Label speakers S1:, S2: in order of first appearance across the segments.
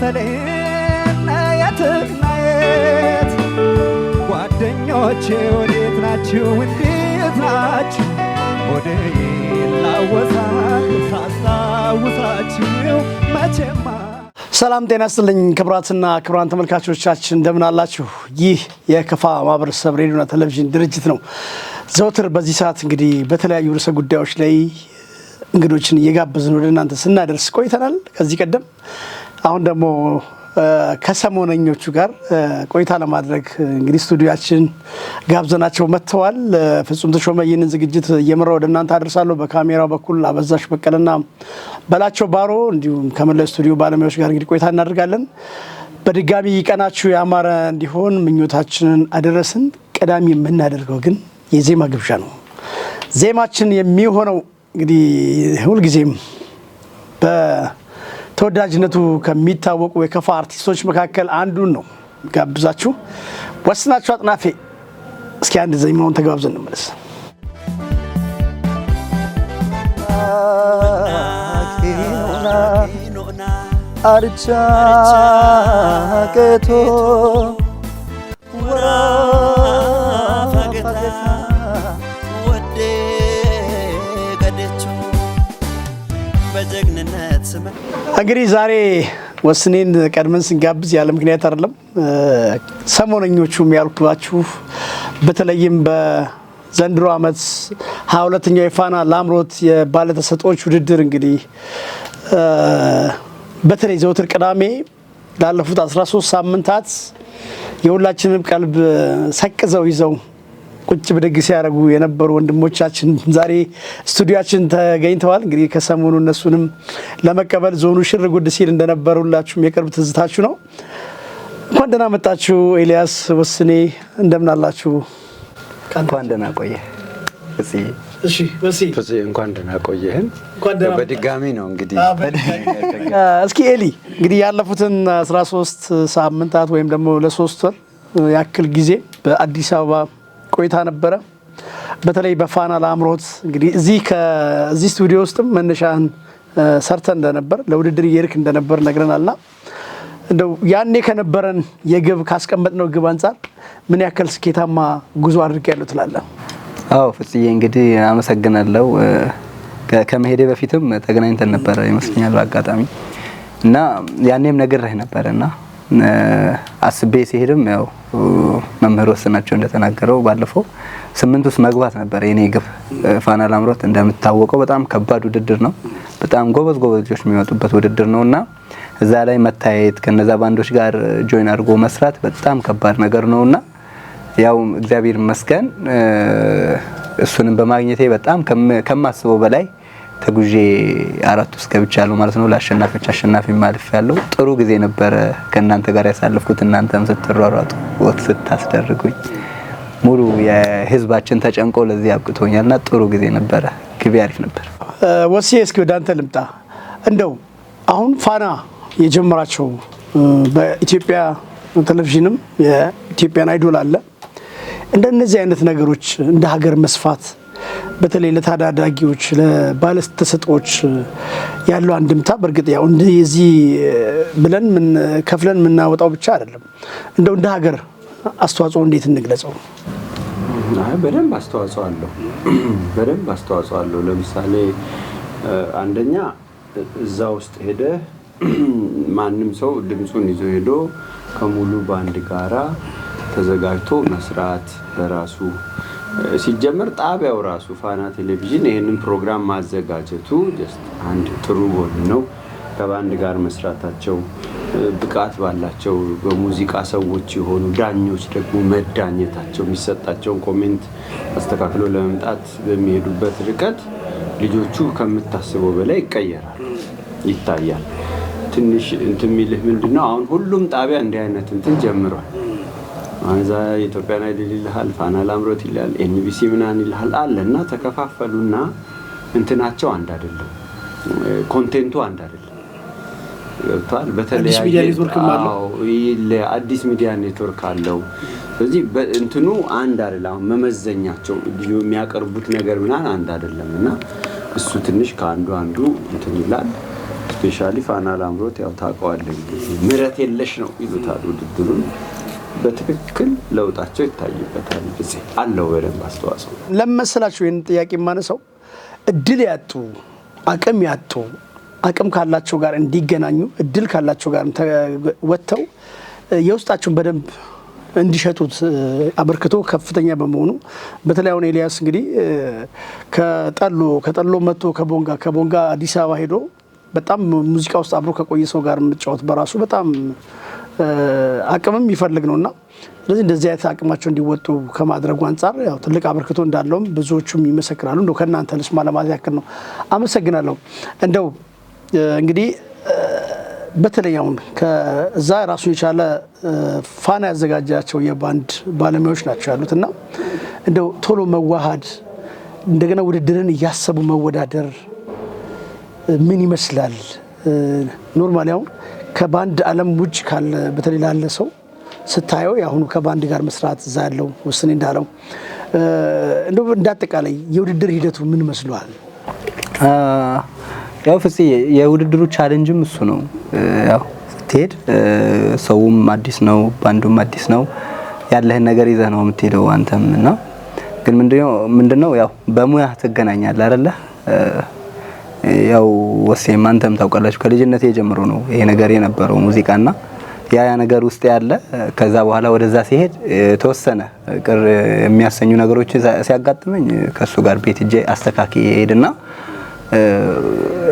S1: በለና የትናየት ጓደኞቼ ወዴት ናችሁ እንዴት ናችሁ ወደ ላወሳል ሳስታውሳችሁ መቼማ ሰላም ጤና ይስጥልኝ ክቡራትና ክቡራን ተመልካቾቻችን እንደምን አላችሁ ይህ የከፋ ማህበረሰብ ሬዲዮና ቴሌቪዥን ድርጅት ነው ዘውትር በዚህ ሰዓት እንግዲህ በተለያዩ ርዕሰ ጉዳዮች ላይ እንግዶችን እየጋበዝን ወደ እናንተ ስናደርስ ቆይተናል ከዚህ ቀደም አሁን ደግሞ ከሰሞነኞቹ ጋር ቆይታ ለማድረግ እንግዲህ ስቱዲዮአችን ጋብዘናቸው መጥተዋል ፍጹም ተሾመ ይህንን ዝግጅት እየመራው ወደ እናንተ አደርሳለሁ በካሜራው በኩል አበዛሽ በቀለና በላቸው ባሮ እንዲሁም ከመላው ስቱዲዮ ባለሙያዎች ጋር እንግዲህ ቆይታ እናደርጋለን በድጋሚ ቀናችሁ ያማረ እንዲሆን ምኞታችንን አደረስን ቀዳሚ የምናደርገው ግን የዜማ ግብዣ ነው ዜማችን የሚሆነው እንግዲህ ሁሉ ጊዜም በተወዳጅነቱ ከሚታወቁ የከፋ አርቲስቶች መካከል አንዱን ነው ጋብዛችሁ ወስናችሁ አጥናፌ እስኪ አንድ ዜማውን ተጋብዘን እንመለስ አርቻ ከቶ ወራ ፈገታ እንግዲህ ዛሬ ወስኔን ቀድመን ስንጋብዝ ያለ ምክንያት አይደለም ሰሞነኞቹም ያልኩባችሁ በተለይም በዘንድሮ ዓመት 22ኛው የፋና ላምሮት የባለተሰጦች ውድድር እንግዲህ በተለይ ዘውትር ቅዳሜ ላለፉት 13 ሳምንታት የሁላችንም ቀልብ ሰቅዘው ይዘው ቁጭ ብድግ ሲያደርጉ የነበሩ ወንድሞቻችን ዛሬ ስቱዲዮአችን ተገኝተዋል እንግዲህ ከሰሞኑ እነሱንም ለመቀበል ዞኑ ሽር ጉድ ሲል እንደነበሩላችሁም የቅርብ ትዝታችሁ ነው እንኳን ደህና መጣችሁ ኤልያስ ወስኔ እንደምን አላችሁ
S2: እንኳን ደህና ቆየህ
S1: እሺ
S2: ወሲ እንኳን ደህና ቆየህን በድጋሚ ነው እንግዲህ
S1: እስኪ ኤሊ እንግዲህ ያለፉትን 13 ሳምንታት ወይም ደግሞ ለ3 ወር ያክል ጊዜ በአዲስ አበባ ቆይታ ነበረ በተለይ በፋና ላምሮት እንግዲህ እዚህ ስቱዲዮ ውስጥም መነሻን ሰርተን እንደነበር ለውድድር እየሄድክ እንደነበር ነግረናልና እንደው ያኔ ከነበረን የግብ ካስቀመጥነው ግብ አንፃር ምን ያክል ስኬታማ ጉዞ አድርገያለሁ ትላለህ?
S2: አዎ ፍጽዬ እንግዲህ አመሰግናለሁ ከመሄዴ በፊትም ተገናኝተን ነበር ይመስለኛል በአጋጣሚ እና ያኔም ነግሬህ ነበርና አስቤ ሲሄድም ያው መምህር ወስናቸው እንደተናገረው ባለፈው 8 ውስጥ መግባት ነበር የኔ ግብ ፋና ላምሮት እንደምታወቀው በጣም ከባድ ውድድር ነው በጣም ጎበዝ ልጆች የሚወጡበት ውድድር ነውና እዛ ላይ መታየት ከነዛ ባንዶች ጋር ጆይን አድርጎ መስራት በጣም ከባድ ነገር ነውና ያው እግዚአብሔር ይመስገን እሱንም በማግኘቴ በጣም ከማስበው በላይ ተጉዤ 4 ውስጥ ገብቻለሁ ማለት ነው ለአሸናፊዎች አሸናፊ ማለፍ ያለው ጥሩ ጊዜ ነበር ከእናንተ ጋር ያሳለፍኩት እናንተም ስትሯሯጡ ወጥ ስታስደርጉኝ ሙሉ የህዝባችን ተጨንቆ ለዚህ አብቅቶኛልና ጥሩ ጊዜ ነበር ግቢ አሪፍ ነበር
S1: ወሲ እስኪ ወደ አንተ ልምጣ እንደው አሁን ፋና የጀመራቸው በኢትዮጵያ ቴሌቪዥንም የኢትዮጵያን አይዶል አለ እንደነዚህ አይነት ነገሮች እንደ ሀገር መስፋት በተለይ ለታዳጊዎች ለባለተሰጦች ያለው አንድምታ በርግጥ ያው እንደዚህ ብለን ምን ከፍለን ምናወጣው ብቻ አይደለም እንደው እንደ ሀገር አስተዋጽኦ እንዴት እንግለጸው
S3: በደንብ አስተዋጽኦ አለው ለምሳሌ አንደኛ እዛ ውስጥ ሄደ ማንንም ሰው ድምጹን ይዞ ሄዶ ከሙሉ ባንድ ጋራ ተዘጋጅቶ መስራት በራሱ ሲጀመር ጣቢያው ራሱ ፋና ቴሌቪዥን ይሄንን ፕሮግራም ማዘጋጀቱ ጀስት አንድ ጥሩ ጎን ነው ከባንድ ጋር መስራታቸው ብቃት ባላቸው በሙዚቃ ሰዎች የሆኑ ዳኞች ደግሞ መዳኘታቸው የሚሰጣቸው ኮሜንት አስተካክሎ ለመምጣት በሚሄዱበት ርቀት ልጆቹ ከምታስበው በላይ ይቀየራሉ ይታያል ትንሽ እንትሚልህ ምንድነው አሁን ሁሉም ጣቢያ እንዲህ አይነት እንትን ጀምሯል አዛ ኢትዮጵያን አይደል ይልሃል ፋና ላምሮት ይላል ኤንቢሲ ምናን ይልሃል አለና ተከፋፈሉና እንትናቸው አንድ አይደለም ኮንቴንቱ አንድ አይደለም ገብቷል በተለይ አዲስ ሚዲያ ኔትወርክ አለው ስለዚህ እንትኑ አንድ አይደለም መመዘኛቸው የሚያቀርቡት ነገር ምናን አንድ አይደለምና እሱ ትንሽ ከአንዱ እንትን ይላል ስፔሻሊ ፋና ላምሮት ያው ታውቀዋለህ ምረት የለሽ ነው ይሉታል ውድድሩን በትክክል ለውጣቸው ይታይበታል እዚህ አለው በደንብ አስተዋጽኦ
S1: ለመሰላችሁ ይሄን ጥያቄ ማነሳው እድል ያጡ አቅም ካላቸው ጋር እንዲገናኙ እድል ካላቸው ጋር ወጥተው የውስጣቸውን በደንብ እንዲሸጡት አበርክቶ ከፍተኛ በመሆኑ በተለይ አሁን ኤልያስ እንግዲህ ከጠሎ መጥቶ ከቦንጋ አዲስ አበባ ሄዶ በጣም ሙዚቃ ውስጥ አብሮ ከቆየ ሰው ጋር መጫወት በራሱ በጣም አቅምም ይፈልግ ነውና ስለዚህ እንደዚህ አይነት አቅማቸው እንዲወጡ ከማድረጉ አንፃር ያው ትልቅ አበርክቶ እንዳለውም ብዙዎቹም ይመሰክራሉ። እንደው ከናንተ ልስማ ለማለት ያክል ነው። አመሰግናለሁ። እንደው እንግዲህ በተለይ አሁን ከዛ ራሱን የቻለ ፋና ያዘጋጃቸው የባንድ ባለሙያዎች ናቸው ያሉትና እንደው ቶሎ መዋሃድ እንደገና ውድድርን እያሰቡ መወዳደር ምን ይመስላል? ኖርማሊ አሁን ከባንድ ዓለም ውጭ ካለ በተለይ ላለ ሰው ስታየው ያሁኑ ከባንድ ጋር መስራት እዛ ያለው ወስኔ እንዳለው እንደው እንዳጠቃላይ የውድድር ሂደቱ ምን መስሏል?
S2: ያው ፍፄ የውድድሩ ቻሌንጅም እሱ ነው። ያው ስትሄድ ሰውም አዲስ ነው፣ ባንዱም አዲስ ነው። ያለህን ነገር ይዘህ ነው የምትሄደው አንተም እና ግን ምንድነው ያው በሙያ ትገናኛለህ አይደለ? ያው ወሴም አንተም ታውቃላችሁ ከልጅነቴ ጀምሮ ነው ይሄ ነገር የነበረው ሙዚቃና ያ ነገር ውስጥ ያለ ከዛ በኋላ ወደዛ ሲሄድ ተወሰነ ቅር የሚያሰኙ ነገሮች ሲያጋጥመኝ ከሱ ጋር ቤት እጄ አስተካኪ ሄድና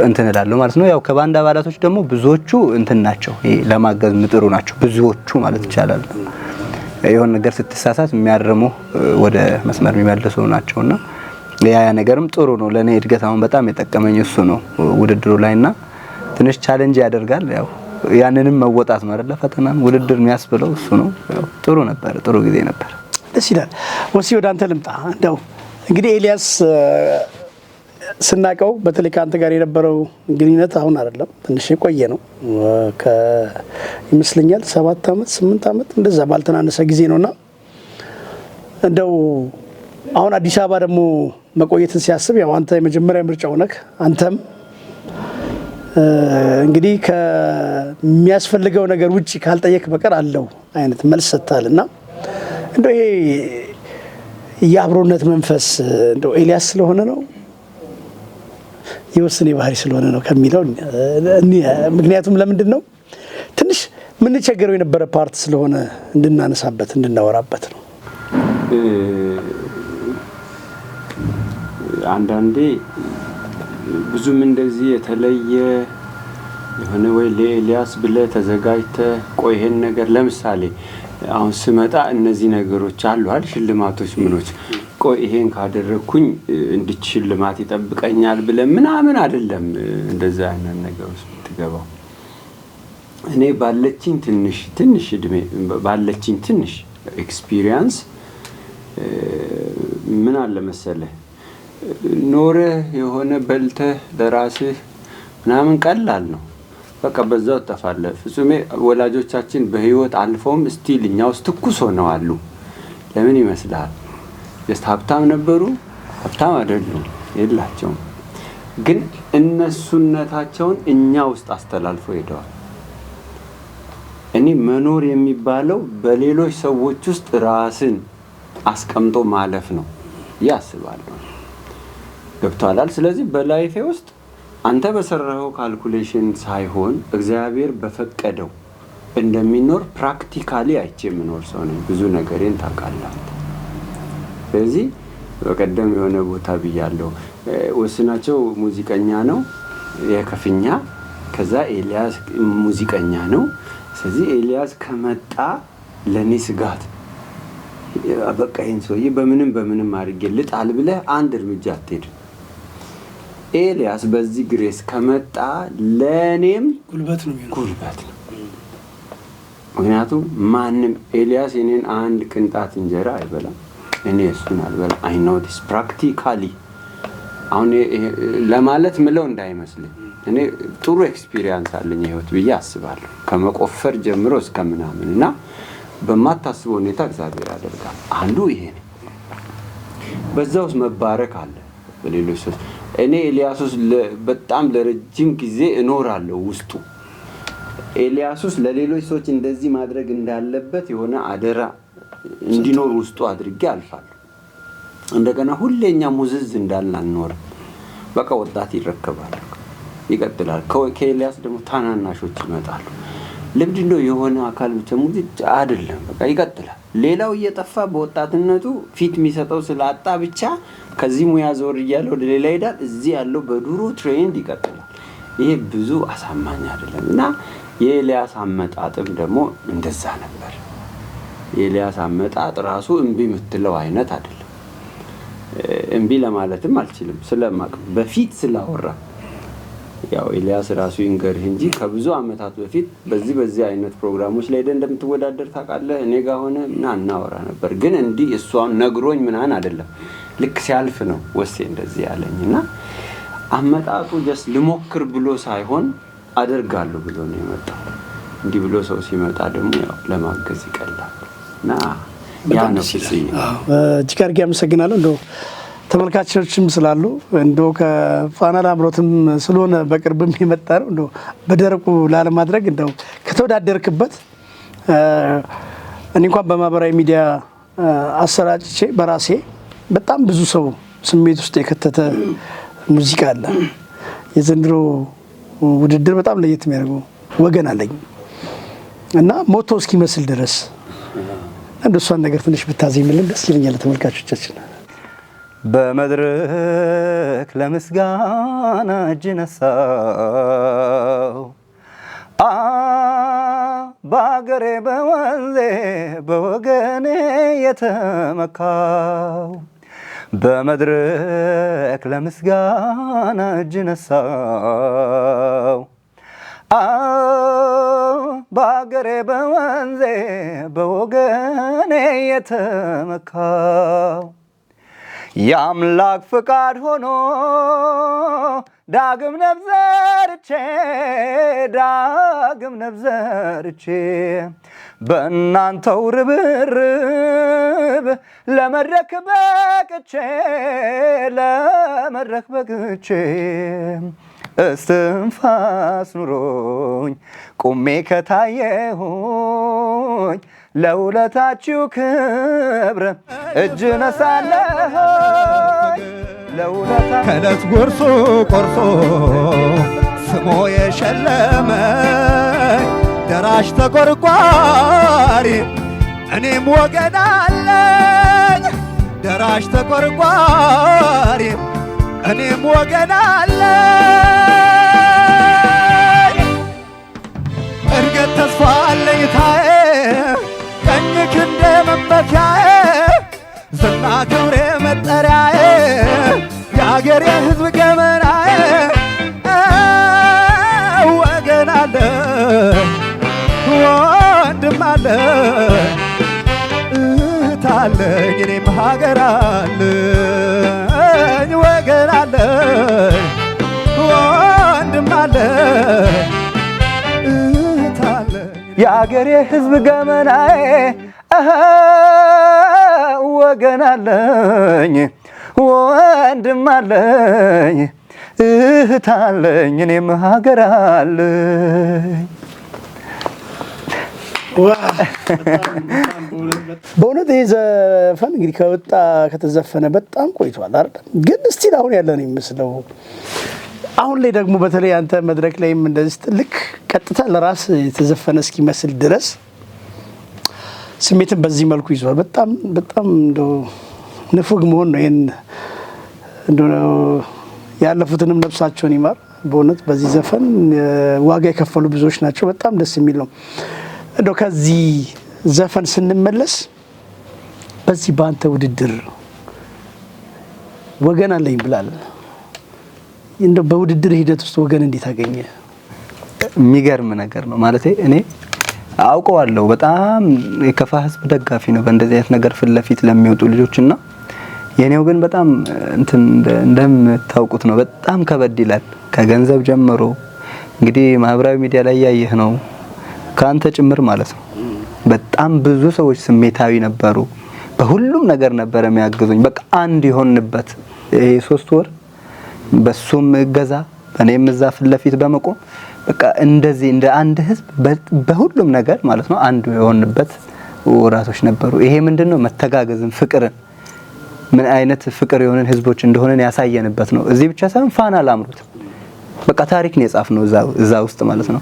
S2: እንትን እላለሁ ማለት ነው። ያው ከባንድ አባላቶች ደግሞ ብዙዎቹ እንትን ናቸው ለማገዝ ምጥሩ ናቸው ብዙዎቹ ማለት ይቻላል። የሆነ ነገር ስትሳሳት የሚያርሙ ወደ መስመር የሚመልሱ ናቸውና ያ ነገርም ጥሩ ነው ለኔ እድገት አሁን በጣም የጠቀመኝ እሱ ነው ውድድሩ ላይና ትንሽ ቻሌንጅ ያደርጋል። ያው ያንንም መወጣት ነው አይደለ? ፈተናን ውድድር የሚያስብለው እሱ ነው። ያው ጥሩ ነበር፣ ጥሩ ጊዜ ነበር።
S1: ደስ ይላል። ወሲ ወደ አንተ ልምጣ። እንደው እንግዲህ ኤልያስ ስናቀው በተለይ ከአንተ ጋር የነበረው ግንኙነት አሁን አይደለም ትንሽ የቆየ ነው ይመስለኛል 7 አመት 8 አመት እንደዛ ባልተናነሰ ጊዜ ነውና እንደው አሁን አዲስ አበባ ደግሞ መቆየትን ሲያስብ ያው አንተ የመጀመሪያ ምርጫው ነህ። አንተም እንግዲህ ከሚያስፈልገው ነገር ውጪ ካልጠየቅ በቀር አለው አይነት መልስ ሰጥታልና እንደው ይሄ የአብሮነት መንፈስ እንደው ኤልያስ ስለሆነ ነው የወስኔ ባህሪ ስለሆነ ነው ከሚለው ምክንያቱም ለምንድን ነው ትንሽ ምን ቸገረው የነበረ ፓርት ስለሆነ እንድናነሳበት እንድናወራበት ነው።
S3: አንዳንዴ ብዙም እንደዚህ የተለየ የሆነ ወይ ለኤልያስ ብለህ ተዘጋጅተህ ቆይ ይሄን ነገር ለምሳሌ አሁን ስመጣ እነዚህ ነገሮች አሉ አይደል ሽልማቶች ምኖች ቆይ ይሄን ካደረኩኝ እንድች ሽልማት ይጠብቀኛል ብለህ ምናምን አይደለም እንደዛ አይነት ነገር ውስጥ ትገባው። እኔ ባለችኝ ትንሽ እድሜ ባለችኝ ትንሽ ኤክስፒሪየንስ ምን አለ መሰለህ ኖረ የሆነ በልተህ ለራስህ ምናምን ቀላል ነው በቃ በዛው ተፋለ ፍጹሜ ወላጆቻችን በህይወት አልፈውም ስቲል እኛ ውስጥ ትኩስ ሆነው አሉ። ለምን ይመስላል? ሀብታም ነበሩ ሀብታም አይደሉም የላቸውም ግን እነሱነታቸውን እኛ ውስጥ አስተላልፈው ሄደዋል። እኔ መኖር የሚባለው በሌሎች ሰዎች ውስጥ ራስን አስቀምጦ ማለፍ ነው ያስባለሁ። ገብቷላል? ስለዚህ በላይፌ ውስጥ አንተ በሰራው ካልኩሌሽን ሳይሆን እግዚአብሔር በፈቀደው እንደሚኖር ፕራክቲካሊ አይቼ የምኖር ሰው ነኝ። ብዙ ነገሬን ታውቃለህ። ስለዚህ በቀደም የሆነ ቦታ ብያለሁ ወስናቸው ሙዚቀኛ ነው የከፍኛ ከዛ ኤልያስ ሙዚቀኛ ነው። ስለዚህ ኤልያስ ከመጣ ለኔ ስጋት በቃ ይሄን ሰውዬ በምንም አድርጌ ልጣል ብለህ አንድ እርምጃ አትሄድ። ኤልያስ በዚህ ግሬስ ከመጣ ለኔም ጉልበት ነው። ምክንያቱም ማንም ኤልያስ የኔን አንድ ቅንጣት እንጀራ አይበላም እኔ እሱን አልበላም። አይ ኖ ዲስ ፕራክቲካሊ አሁን ለማለት ምለው እንዳይመስልኝ እኔ ጥሩ ኤክስፒሪየንስ አለኝ ህይወት ብዬ አስባለሁ ከመቆፈር ጀምሮ እስከ ምናምንና በማታስበው ሁኔታ እግዚአብሔር ያደርጋል። አንዱ ይሄ ነው። በዛውስ መባረክ አለ። በሌሎች እኔ ኤልያሱስ በጣም ለረጅም ጊዜ እኖራለሁ ውስጡ። ኤልያሱስ ለሌሎች ሰዎች እንደዚህ ማድረግ እንዳለበት የሆነ አደራ እንዲኖር ውስጡ አድርጌ አልፋለሁ። እንደገና ሁሌኛ ሙዝዝ እንዳልን አንኖርም። በቃ ወጣት ይረከባል፣ ይቀጥላል። ከኤልያስ ደግሞ ታናናሾች ይመጣሉ። ልምድ ነው የሆነ አካል ብቻ ሙዝዝ አይደለም፣ በቃ ይቀጥላል። ሌላው እየጠፋ በወጣትነቱ ፊት የሚሰጠው ስላጣ ብቻ ከዚህ ሙያ ዞር እያለ ወደ ሌላ ይሄዳል። እዚህ ያለው በዱሮ ትሬንድ ይቀጥላል። ይሄ ብዙ አሳማኝ አይደለም እና የኤልያስ አመጣጥም ደግሞ እንደዛ ነበር። የኤልያስ አመጣጥ ራሱ እምቢ የምትለው አይነት አይደለም። እምቢ ለማለትም አልችልም ስለማቅ በፊት ስላወራ ያው ኤልያስ ራሱ ይንገርህ እንጂ ከብዙ አመታት በፊት በዚህ አይነት ፕሮግራሞች ላይ እንደምትወዳደር ታውቃለህ። እኔ ጋር ሆነ እናወራ ነበር። ግን እንዲህ እሷን ነግሮኝ ምናን አይደለም። ልክ ሲያልፍ ነው ወሴ እንደዚህ ያለኝና አመጣጡ ጀስት ልሞክር ብሎ ሳይሆን አደርጋለሁ ብሎ ነው የመጣው። እንዲህ ብሎ ሰው ሲመጣ ደግሞ ያው ለማገዝ ይቀላል እና ያ ነው ፍጽይ።
S1: እጅግ አድርጌ አመሰግናለሁ። እንደው ተመልካቾችም ስላሉ እንደው ከፋና ላምሮትም ስለሆነ በቅርብም የመጣ ነው እንደው በደረቁ ላለማድረግ እንደው ከተወዳደርክበት እኔ እንኳን በማህበራዊ ሚዲያ አሰራጭቼ በራሴ በጣም ብዙ ሰው ስሜት ውስጥ የከተተ ሙዚቃ አለ። የዘንድሮ ውድድር በጣም ለየት የሚያደርገው ወገን አለኝ እና ሞቶ እስኪመስል ድረስ እንደሷን ነገር ትንሽ ብታዜምልን ደስ ይለኛል ለተመልካቾቻችን።
S2: በመድረክ ለምስጋና እጅ ነሳው በአገሬ በወንዜ በወገኔ የተመካው በመድረክ ለምስጋና እጅ ነሳው በአገሬ በወንዜ በወገኔ የተመካው የአምላክ ፍቃድ ሆኖ ዳግም ነብዘርቼ በእናንተው ርብርብ ለመድረክ በቅቼ እስትንፋስ ኑሮኝ ቁሜ ከታየሁኝ ለውለታችሁ ክብር እጅ ነሳለሁ።
S4: ከዕለት ጉርሱ ቆርሶ ስሞ የሸለመኝ ደራሽ ተቆርቋሪ እኔም ወገን አለኝ። ደራሽ ተቆርቋሪ እኔም ወገን አለኝ። እርገት ተስፋ አለኝታዬ ቀኝ ክንዴ መመኪያዬ ዝና ክብሬ መጠሪያዬ የአገሬ ሕዝብ ገመናዬ ወገን አለኝ ወንድም አለኝ እህት አለኝ እኔም ሀገር አለኝ ወገን አለኝ ወንድም አለኝ እህት አለኝ
S2: የአገሬ ሕዝብ ገመናዬ ወገን አለኝ ወንድም አለኝ እህት አለኝ እኔም ሀገር አለኝ።
S1: በእውነት ይህ ዘፈን እንግዲህ ከወጣ ከተዘፈነ በጣም ቆይቷል አይደል? ግን እስቲል አሁን ያለ ነው የሚመስለው። አሁን ላይ ደግሞ በተለይ አንተ መድረክ ላይም እንደዚህ ልክ ቀጥታ ለራስ የተዘፈነ እስኪመስል ድረስ ስሜትን በዚህ መልኩ ይዟል። በጣም እንደው ንፉግ መሆን ነው። ይሄን እንደው ያለፉትንም ነፍሳቸውን ይማር። በእውነት በዚህ ዘፈን ዋጋ የከፈሉ ብዙዎች ናቸው። በጣም ደስ የሚል ነው። እንደው ከዚህ ዘፈን ስንመለስ በዚህ በአንተ ውድድር ወገን አለኝ ብላል። እንደው በውድድር ሂደት ውስጥ ወገን እንዴት አገኘ?
S2: የሚገርም ነገር ነው ማለት እኔ አውቀዋለሁ። በጣም የከፋ ህዝብ ደጋፊ ነው በእንደዚህ አይነት ነገር ፊት ለፊት ለሚወጡ ልጆችና የኔው ግን በጣም እንደምታውቁት ነው። በጣም ከበድ ይላል። ከገንዘብ ጀምሮ እንግዲህ ማህበራዊ ሚዲያ ላይ ያየህ ነው ካንተ ጭምር ማለት ነው። በጣም ብዙ ሰዎች ስሜታዊ ነበሩ። በሁሉም ነገር ነበር የሚያግዙኝ። በቃ አንድ ይሆንበት 3 ወር በሱም እገዛ እኔም እዛ ፊት ለፊት በመቆም በቃ እንደዚህ እንደ አንድ ህዝብ በሁሉም ነገር ማለት ነው አንዱ የሆንበት ወራቶች ነበሩ። ይሄ ምንድነው መተጋገዝን፣ ፍቅርን ምን አይነት ፍቅር የሆነን ህዝቦች እንደሆነን ያሳየንበት ነው። እዚህ ብቻ ሳይሆን ፋና ላምሮት በቃ ታሪክ ነው የጻፍነው እዛ ውስጥ ማለት ነው።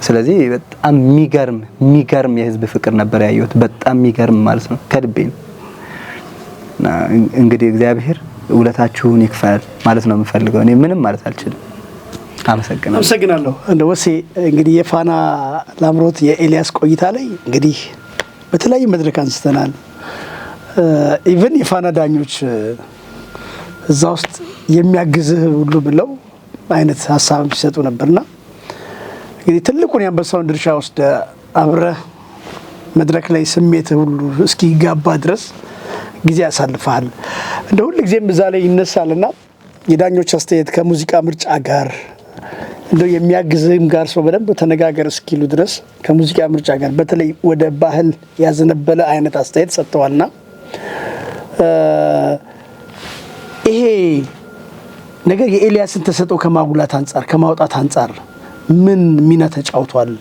S2: ስለዚህ በጣም የሚገርም የህዝብ ፍቅር ነበር ያየሁት። በጣም የሚገርም ማለት ነው ከልቤ ነው። እንግዲህ እግዚአብሔር ውለታችሁን ይክፈል ማለት ነው የምፈልገው። እኔ ምንም ማለት አልችልም።
S1: አመሰግናለሁ። እንደ ወሴ እንግዲህ የፋና ላምሮት የኤልያስ ቆይታ ላይ እንግዲህ በተለያየ መድረክ አንስተናል። ኢቭን የፋና ዳኞች እዛ ውስጥ የሚያግዝህ ሁሉ ብለው አይነት ሀሳብም ሲሰጡ ነበርና እንግዲህ ትልቁን የአንበሳውን ድርሻ ወስደ አብረህ መድረክ ላይ ስሜት ሁሉ እስኪጋባ ድረስ ጊዜ ያሳልፋል። እንደ ሁሉ ጊዜም እዛ ላይ ይነሳልና የዳኞች አስተያየት ከሙዚቃ ምርጫ ጋር እንደው የሚያግዝህም ጋር ሰው በደንብ ተነጋገር እስኪሉ ድረስ ከሙዚቃ ምርጫ ጋር በተለይ ወደ ባህል ያዘነበለ አይነት አስተያየት ሰጥተዋልና ይሄ ነገር የኤልያስን ተሰጥኦ ከማጉላት አንጻር ከማውጣት አንጻር ምን ሚና ተጫውቷል?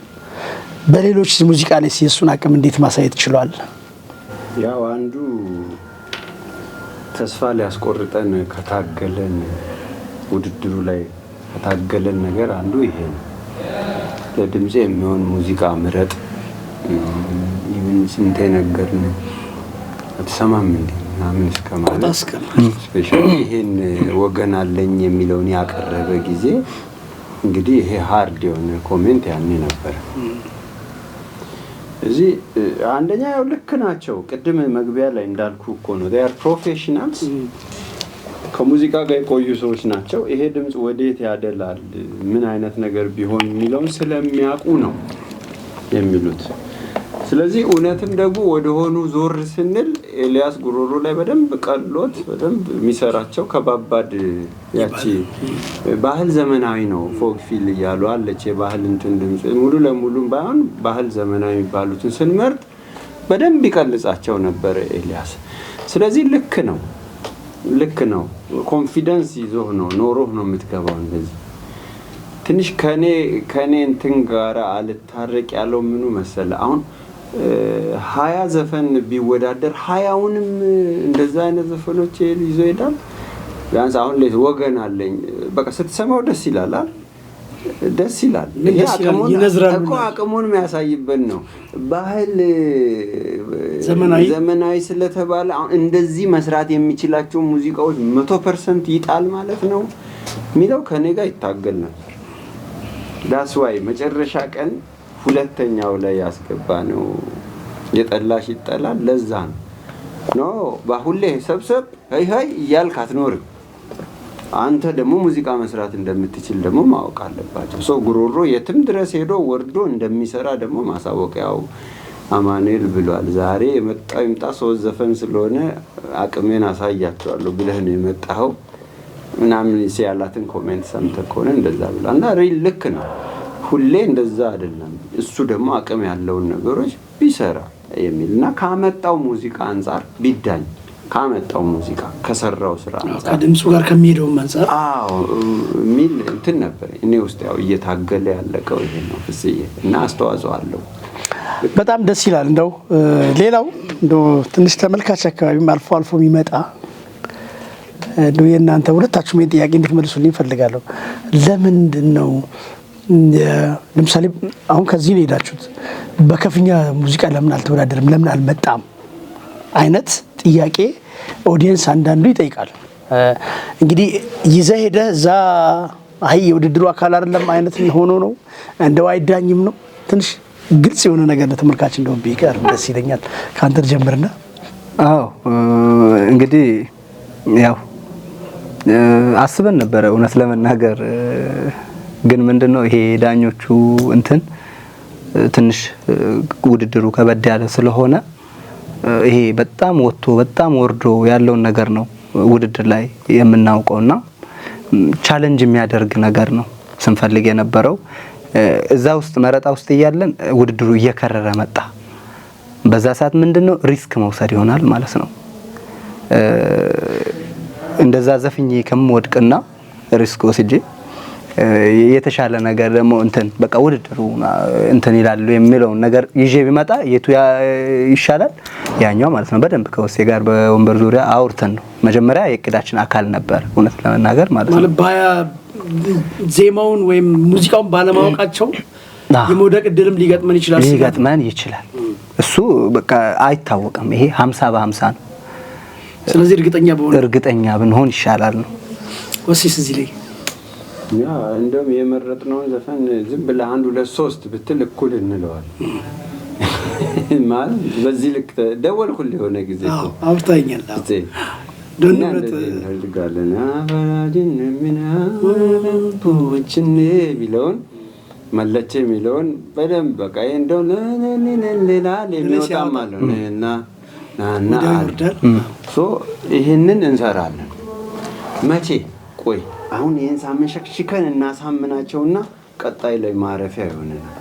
S1: በሌሎች ሙዚቃ ላይ የሱን አቅም እንዴት ማሳየት ችሏል?
S3: ያው አንዱ ተስፋ ሊያስቆርጠን ከታገለን ውድድሩ ላይ ከታገለን ነገር አንዱ ይሄ ነው። ለድምጽ የሚሆን ሙዚቃ ምረጥ ይህን ስንቴ ነገርን አትሰማም እንዴ ምናምን እስከማለት ስፔሻሊ ይሄን ወገን አለኝ የሚለውን ያቀረበ ጊዜ እንግዲህ ይሄ ሃርድ የሆነ ኮሜንት ያኔ ነበር። እዚህ አንደኛ ያው ልክ ናቸው። ቅድም መግቢያ ላይ እንዳልኩ እኮ ነው they are professionals ከሙዚቃ ጋር የቆዩ ሰዎች ናቸው። ይሄ ድምጽ ወዴት ያደላል ምን አይነት ነገር ቢሆን የሚለውን ስለሚያውቁ ነው የሚሉት። ስለዚህ እውነትም ደግሞ ወደ ሆኑ ዞር ስንል ኤልያስ ጉሮሮ ላይ በደንብ ቀሎት በደንብ የሚሰራቸው ከባባድ ያቺ ባህል ዘመናዊ ነው ፎክ ፊል እያሉ አለች የባህል እንትን ድምጽ ሙሉ ለሙሉ ባይሆን ባህል ዘመናዊ የሚባሉትን ስንመርጥ በደንብ ይቀልጻቸው ነበር ኤልያስ። ስለዚህ ልክ ነው ኮንፊደንስ ይዞህ ነው ኖሮህ ነው የምትገባው። እንደዚህ ትንሽ ከኔ እንትን ጋር አልታረቅ ያለው ምኑ መሰለ አሁን 20 ዘፈን ቢወዳደር 20ውንም እንደዛ አይነት ዘፈኖች ይዞ ይሄዳል። ቢያንስ አሁን ላይ ወገን አለኝ በቃ ስትሰማው ደስ ይላል ደስ ይላል። አቅሙን የሚያሳይበት ነው። ባህል ዘመናዊ ስለተባለ አሁን እንደዚህ መስራት የሚችላቸው ሙዚቃዎች 100% ይጣል ማለት ነው የሚለው ከኔ ጋር ይታገል ነበር። that's why መጨረሻ ቀን ሁለተኛው ላይ ያስገባ ነው የጠላሽ ይጠላል። ለዛ ነው ባሁሌ ሰብሰብ ሀይ እያልክ አትኖርም። አንተ ደግሞ ሙዚቃ መስራት እንደምትችል ደግሞ ማወቅ አለባቸው። ሶ ጉሮሮ የትም ድረስ ሄዶ ወርዶ እንደሚሰራ ደግሞ ማሳወቂያው አማኑኤል ብሏል። ዛሬ የመጣው ይምጣ 3 ዘፈን ስለሆነ አቅሜን አሳያቸዋለሁ ብለህ ነው የመጣው ምናምን ሲያላትን ኮሜንት ሰምተህ ከሆነ እንደዛ ብሏል። እና ሪል ልክ ነው። ሁሌ እንደዛ አይደለም። እሱ ደግሞ አቅም ያለውን ነገሮች ቢሰራ የሚልና ካመጣው ሙዚቃ አንፃር ቢዳኝ ካመጣው ሙዚቃ ከሰራው ስራ አንፃር
S1: ከድምጹ ጋር ከሚሄደው አንፃር
S3: ሚል እንትን ነበር እኔ ውስጥ ያው እየታገለ ያለቀው ይሄ ነው ፍስዬ እና አስተዋጽኦ አለው።
S1: በጣም ደስ ይላል። እንደው ሌላው እንደው ትንሽ ተመልካች አካባቢም አልፎ የሚመጣ እንደው የእናንተ ሁለታችሁም ይሄን ጥያቄ እንድትመልሱልኝ እፈልጋለሁ። ለምንድን ነው ለምሳሌ አሁን ከዚህ ነው ሄዳችሁት በከፍኛ ሙዚቃ ለምን አልተወዳደርም ለምን አልመጣም አይነት ጥያቄ ኦዲየንስ አንዳንዱ ይጠይቃል። እንግዲህ ይዘህ ሄደህ እዛ አይ የውድድሩ አካል አይደለም አይነት ሆኖ ነው እንደው አይዳኝም ነው። ትንሽ ግልጽ የሆነ ነገር ለተመልካች እንደው ቢቀር ደስ ይለኛል። ካንተ ጀምርና።
S2: እንግዲህ ያው አስበን ነበር እውነት ለመናገር ግን ምንድነው ይሄ ዳኞቹ እንትን ትንሽ ውድድሩ ከበድ ያለ ስለሆነ ይሄ በጣም ወጥቶ በጣም ወርዶ ያለው ነገር ነው ውድድር ላይ የምናውቀውና ቻሌንጅ የሚያደርግ ነገር ነው ስንፈልግ የነበረው። እዛ ውስጥ መረጣ ውስጥ እያለን ውድድሩ እየከረረ መጣ። በዛ ሰዓት ምንድነው ሪስክ መውሰድ ይሆናል ማለት ነው። እንደዛ ዘፍኜ ከምወድቅና ሪስክ ወስጄ የተሻለ ነገር ደግሞ እንትን በቃ ውድድሩ እንትን ይላሉ የሚለው ነገር ይዤ ቢመጣ የቱ ይሻላል ያኛው ማለት ነው። በደንብ ከወሴ ጋር በወንበር ዙሪያ አውርተን ነው መጀመሪያ የእቅዳችን አካል ነበር እውነት ለመናገር ማለት ነው።
S1: ባያ ዜማውን ወይም ሙዚቃውን ባለማወቃቸው የመውደቅ እድልም ሊገጥመን ይችላል። እሱ በቃ አይታወቅም። ይሄ 50 በ50 ነው። ስለዚህ እርግጠኛ ብንሆን ይሻላል ነው። ወሲስ እዚህ ላይ
S3: ያ እንደውም የመረጥነውን ዘፈን ዝም ብለህ 1 2 3 ብትል እኩል እንለዋል ማለት በዚህ ልክ ደወልኩልህ የሆነ ጊዜ እኮ
S1: አውርታኛል
S3: ደንነት እንልጋለን አባላጅን ምን ፖችን ቢለውን መለቼ ሚለውን በደንብ በቃ እንደው ለሌላ ለሚወጣም ማለት እና አርደር ይሄንን እንሰራለን። መቼ ቆይ አሁን ይሄን ሳመሸክሽከን እናሳምናቸውና ቀጣይ ላይ ማረፊያ ይሆነናል።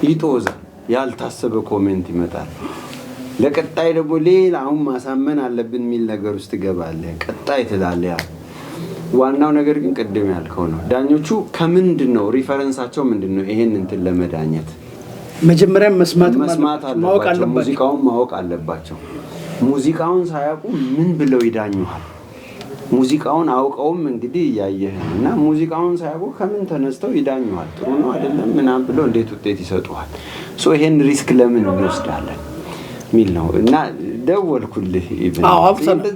S3: ይጦዛል፣ ያልታሰበ ኮሜንት ይመጣል። ለቀጣይ ደግሞ ሌላ አሁን ማሳመን አለብን የሚል ነገር ውስጥ ገባለህ። ቀጣይ ትላለህ። ዋናው ነገር ግን ቅድም ያልከው ነው። ዳኞቹ ከምንድነው ሪፈረንሳቸው ምንድነው? ይሄን እንትን ለመዳኘት
S1: መጀመሪያ መስማት
S3: አለባቸው። ሙዚቃውን ማወቅ አለባቸው። ሙዚቃውን ሳያውቁ ምን ብለው ይዳኙሃል? ሙዚቃውን አውቀውም እንግዲህ ያየህና ሙዚቃውን ሳያውቁ ከምን ተነስተው ይዳኙሃል? ጥሩ ነው አይደለም ምናምን ብለው እንዴት ውጤት ይሰጡሃል? ይሄን ሪስክ ለምን እንወስዳለን ሚል ነው። እና ደወልኩልህ ኢቭን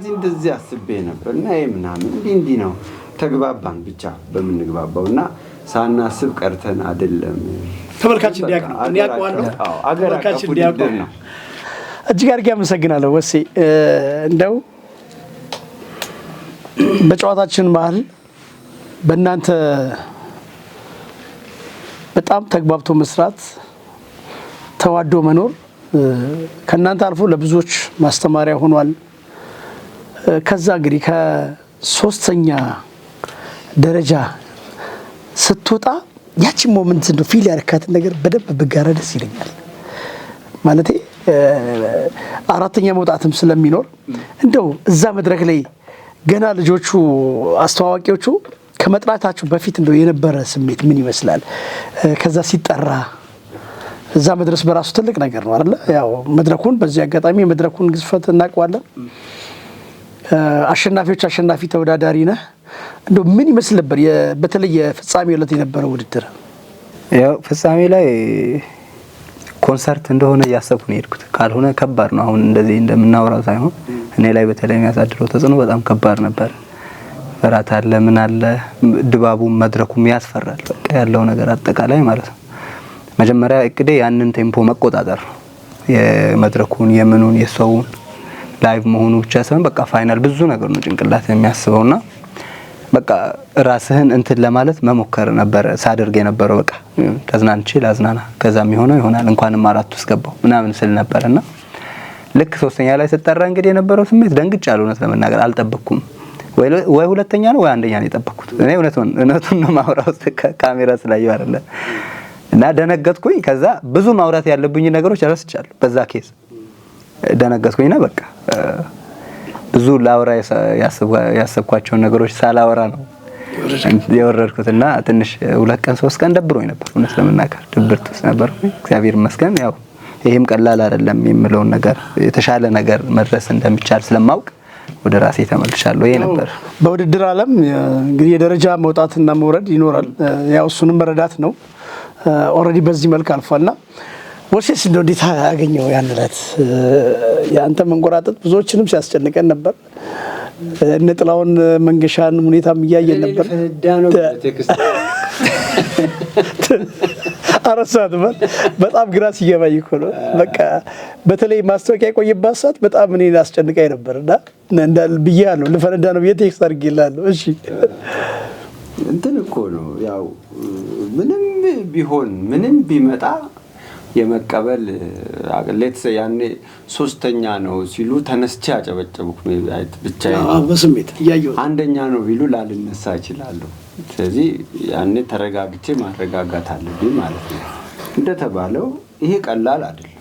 S3: እንደዚህ አስቤ ነበርና ይሄ ምናምን እንዲህ ነው ተግባባን። ብቻ በምንግባባውና ሳናስብ ቀርተን አይደለም።
S1: ተመልካች እንዲያውቅ ነው ያውቀዋለሁ። ተመልካች እንዲያውቅ ነው። እጅግ አድርጌ አመሰግናለሁ ወሴ። እንደው በጨዋታችን መሀል በእናንተ በጣም ተግባብቶ መስራት፣ ተዋዶ መኖር ከእናንተ አልፎ ለብዙዎች ማስተማሪያ ሆኗል። ከዛ እንግዲህ ከ3ኛ ደረጃ ስትወጣ ያቺን ሞመንት ነው ፊል ያረካትን ነገር በደንብ ብጋራ ደስ ይለኛል። ማለቴ 4ኛ መውጣትም ስለሚኖር እንደው እዛ መድረክ ላይ ገና ልጆቹ አስተዋዋቂዎቹ ከመጥራታችሁ በፊት እንደው የነበረ ስሜት ምን ይመስላል? ከዛ ሲጠራ እዛ መድረስ በራሱ ትልቅ ነገር ነው አይደል? ያው መድረኩን በዚህ አጋጣሚ የመድረኩን ግዝፈት እናውቀዋለን። አሸናፊዎች አሸናፊ ተወዳዳሪ ነህ። እንደው ምን ይመስል ነበር በተለይ የፍጻሜ ዕለት የነበረው ውድድር?
S2: ያው ፍጻሜ ላይ ኮንሰርት እንደሆነ እያሰብኩ ነው የሄድኩት። ካልሆነ ከባድ ነው። አሁን እንደዚህ እንደምናወራው ሳይሆን እኔ ላይ በተለይ የሚያሳድረው ተጽዕኖ በጣም ከባድ ነበር። ፍርሃት አለ፣ ምን አለ፣ ድባቡም መድረኩም ያስፈራል። በቃ ያለው ነገር አጠቃላይ ማለት ነው። መጀመሪያ እቅዴ ያንን ቴምፖ መቆጣጠር ነው። የመድረኩን የምኑን የሰውን ላይቭ መሆኑ ብቻ ሳይሆን በቃ ፋይናል ብዙ ነገር ነው ጭንቅላት የሚያስበውና በቃ ራስህን እንትን ለማለት መሞከር ነበር ሳደርግ የነበረው። በቃ ተዝናንቼ ላዝናና ከዛም ይሆነው ይሆናል እንኳንም 4 ውስጥ ገባው ምናምን ስል ነበርና ልክ 3ኛ ላይ ስጠራ እንግዲህ የነበረው ስሜት ደንግጫለሁ። እውነት ለመናገር አልጠበቅኩም። ወይ 2ኛ ነው ወይ 1ኛ ነው የጠበቅኩት። እኔ እውነቱን ነው ማውራው ካሜራ ስላየው አይደለ እና ደነገጥኩኝ። ከዛ ብዙ ማውራት ያለብኝ ነገሮች ረስቻለሁ። በዛ ኬስ ደነገጥኩኝና በቃ ብዙ ላውራ ያሰብኳቸው ነገሮች ሳላወራ ነው የወረድኩትና ትንሽ 2 ቀን 3 ቀን ደብሮኝ ነበር። እውነት ለመናገር ድብርት ውስጥ ነበርኩኝ። እግዚአብሔር ይመስገን ያው ይሄም ቀላል አይደለም የሚለው ነገር የተሻለ ነገር መድረስ እንደሚቻል ስለማውቅ ወደ ራሴ ተመልሻለሁ። ይሄ ነበር
S1: በውድድር ዓለም እንግዲህ የደረጃ መውጣትና መውረድ ይኖራል። ያው እሱንም መረዳት ነው። ኦሬዲ በዚህ መልክ አልፏልና ወሴስ እንደው እንዴት አገኘው ያን ዕለት? ያንተ መንቆራጠጥ ብዙዎችንም ሲያስጨንቀን ነበር። እነ ጥላውን መንገሻን ሁኔታም እያየን ነበር። አረሳት በጣም ግራ ሲገባኝ እኮ ነው። በቃ በተለይ ማስታወቂያ የቆየባት ሰዓት በጣም እኔን አስጨንቃኝ ነበርና እንዳል ብያለሁ። ልፈነዳ ነው ብዬ ቴክስት አድርጌልሃለሁ። እሺ
S3: እንትን እኮ ነው ያው ምንም ቢሆን ምንም ቢመጣ የመቀበል አቅሌት ያኔ 3ኛ ነው ሲሉ ተነስቼ አጨበጨብኩ። ብቻዬን
S1: በስሜት እያየሁ
S3: 1ኛ ነው ቢሉ ላልነሳ እችላለሁ። ስለዚህ ያኔ ተረጋግቼ ማረጋጋት አለብኝ ማለት ነው። እንደተባለው ይሄ ቀላል አይደለም።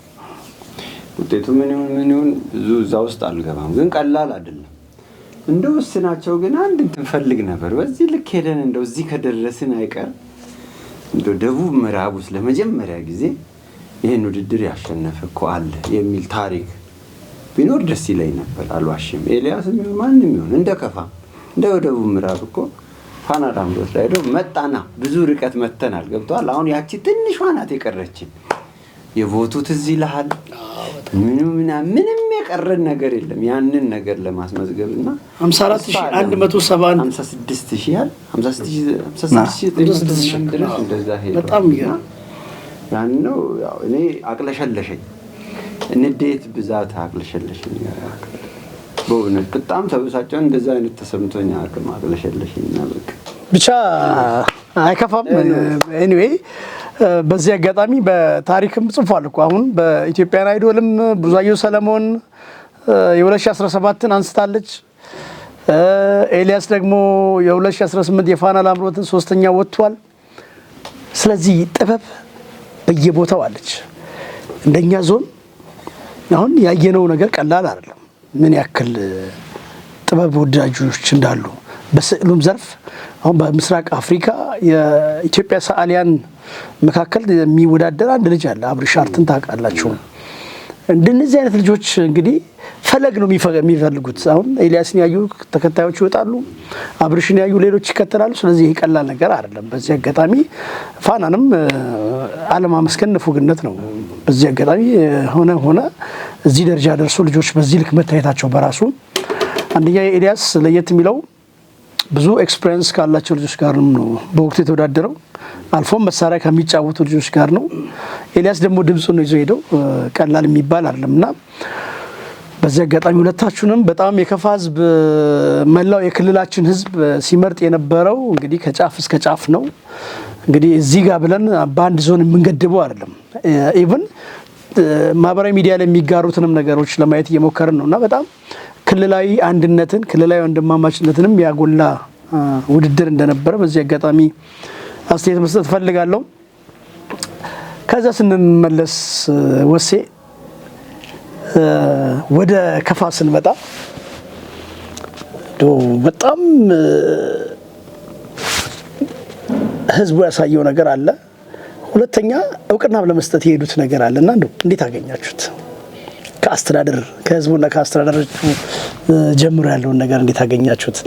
S3: ውጤቱ ምን ይሁን ብዙ እዛ ውስጥ አልገባም፣ ግን ቀላል አይደለም። እንደው ወስናቸው ግን አንድ እንፈልግ ነበር በዚህ ልክ ሄደን እንደው እዚህ ከደረስን አይቀር እንደው ደቡብ ምዕራብ ውስጥ ለመጀመሪያ ጊዜ ይሄን ውድድር ያሸነፈ እኮ አለ የሚል ታሪክ ቢኖር ደስ ይለኝ ነበር። አልዋሽም። ኤልያስም ይሁን ማንም ይሁን እንደ ከፋ እንደ ደቡብ ምዕራብ እኮ ፋና ላምሮት ላይ ሄዶ መጣና ብዙ ርቀት መተናል። ገብቷል። አሁን ያቺ ትንሿ ናት የቀረችን። የቮቱ ትዝ ይልሃል። ምንም የቀረን ነገር የለም። ያንን ነገር ለማስመዝገብና
S1: 54171
S3: 56000 ያህል 56000 ድረስ እንደዛ ሄዶ
S1: በጣም ይገርም።
S3: ያን ነው ያው እኔ አቅለሸለሸኝ። እንዴት ብዛት አቅለሸለሸኝ። በእውነት በጣም ተበሳጨሁ። እንደዛ አይነት ተሰምቶኝ አቅለሸለሸኝና በቃ
S1: ብቻ አይከፋም። ኤኒዌይ በዚህ አጋጣሚ በታሪክም ጽፏል እኮ አሁን በኢትዮጵያን አይዶልም ብዙአየሁ ሰለሞን የ2017ን አንስታለች። ኤልያስ ደግሞ የ2018 የፋና ላምሮትን 3ኛ ወጥቷል። ስለዚህ ጥበብ በየቦታው አለች። እንደኛ ዞን አሁን ያየነው ነገር ቀላል አይደለም። ምን ያክል ጥበብ ወዳጆች እንዳሉ በስዕሉም ዘርፍ አሁን በምስራቅ አፍሪካ የኢትዮጵያ ሰዓሊያን መካከል የሚወዳደር አንድ ልጅ አለ። አብርሽ አርትን ታውቃላችሁ። እንደነዚህ አይነት ልጆች እንግዲህ ፈለግ ነው የሚፈልጉት። አሁን ኤልያስን ያዩ ተከታዮች ይወጣሉ፣ አብርሽን ያዩ ሌሎች ይከተላሉ። ስለዚህ ይሄ ቀላል ነገር አይደለም። በዚህ አጋጣሚ ፋናንም አለማመስገን ንፉግነት ነው። በዚህ አጋጣሚ ሆነ እዚህ ደረጃ ደርሶ ልጆች በዚህ ልክ መታየታቸው በራሱ አንደኛ ኤልያስ ለየት የሚለው ብዙ ኤክስፒሪየንስ ካላቸው ልጆች ጋር ነው በወቅቱ የተወዳደረው። አልፎም መሳሪያ ከሚጫወቱ ልጆች ጋር ነው። ኤልያስ ደግሞ ድምጹን ነው ይዞ ሄደው ቀላል የሚባል አይደለምና በዚህ አጋጣሚ ሁለታችሁንም በጣም የከፋ ህዝብ መላው የክልላችን ህዝብ ሲመርጥ የነበረው እንግዲህ ከጫፍ እስከ ጫፍ ነው። እንግዲህ እዚህ ጋር ብለን በአንድ ዞን የምንገድበው አይደለም። ኢቭን ማህበራዊ ሚዲያ ላይ የሚጋሩትንም ነገሮች ለማየት እየሞከርን ነውና በጣም ክልላዊ አንድነትን ክልላዊ ወንድማማችነትንም ያጎላ ውድድር እንደነበረ በዚህ አጋጣሚ አስተያየት መስጠት ፈልጋለሁ። ከዛ ስንመለስ ወሴ ወደ ከፋ ስንመጣ በጣም ህዝቡ ያሳየው ነገር አለ። ሁለተኛ እውቅና ለመስጠት የሄዱት ነገር አለና እንዴት አገኛችሁት? ከአስተዳደር ከህዝቡና ከአስተዳደሮቹ ጀምሮ ያለውን ነገር እንዴት አገኛችሁት?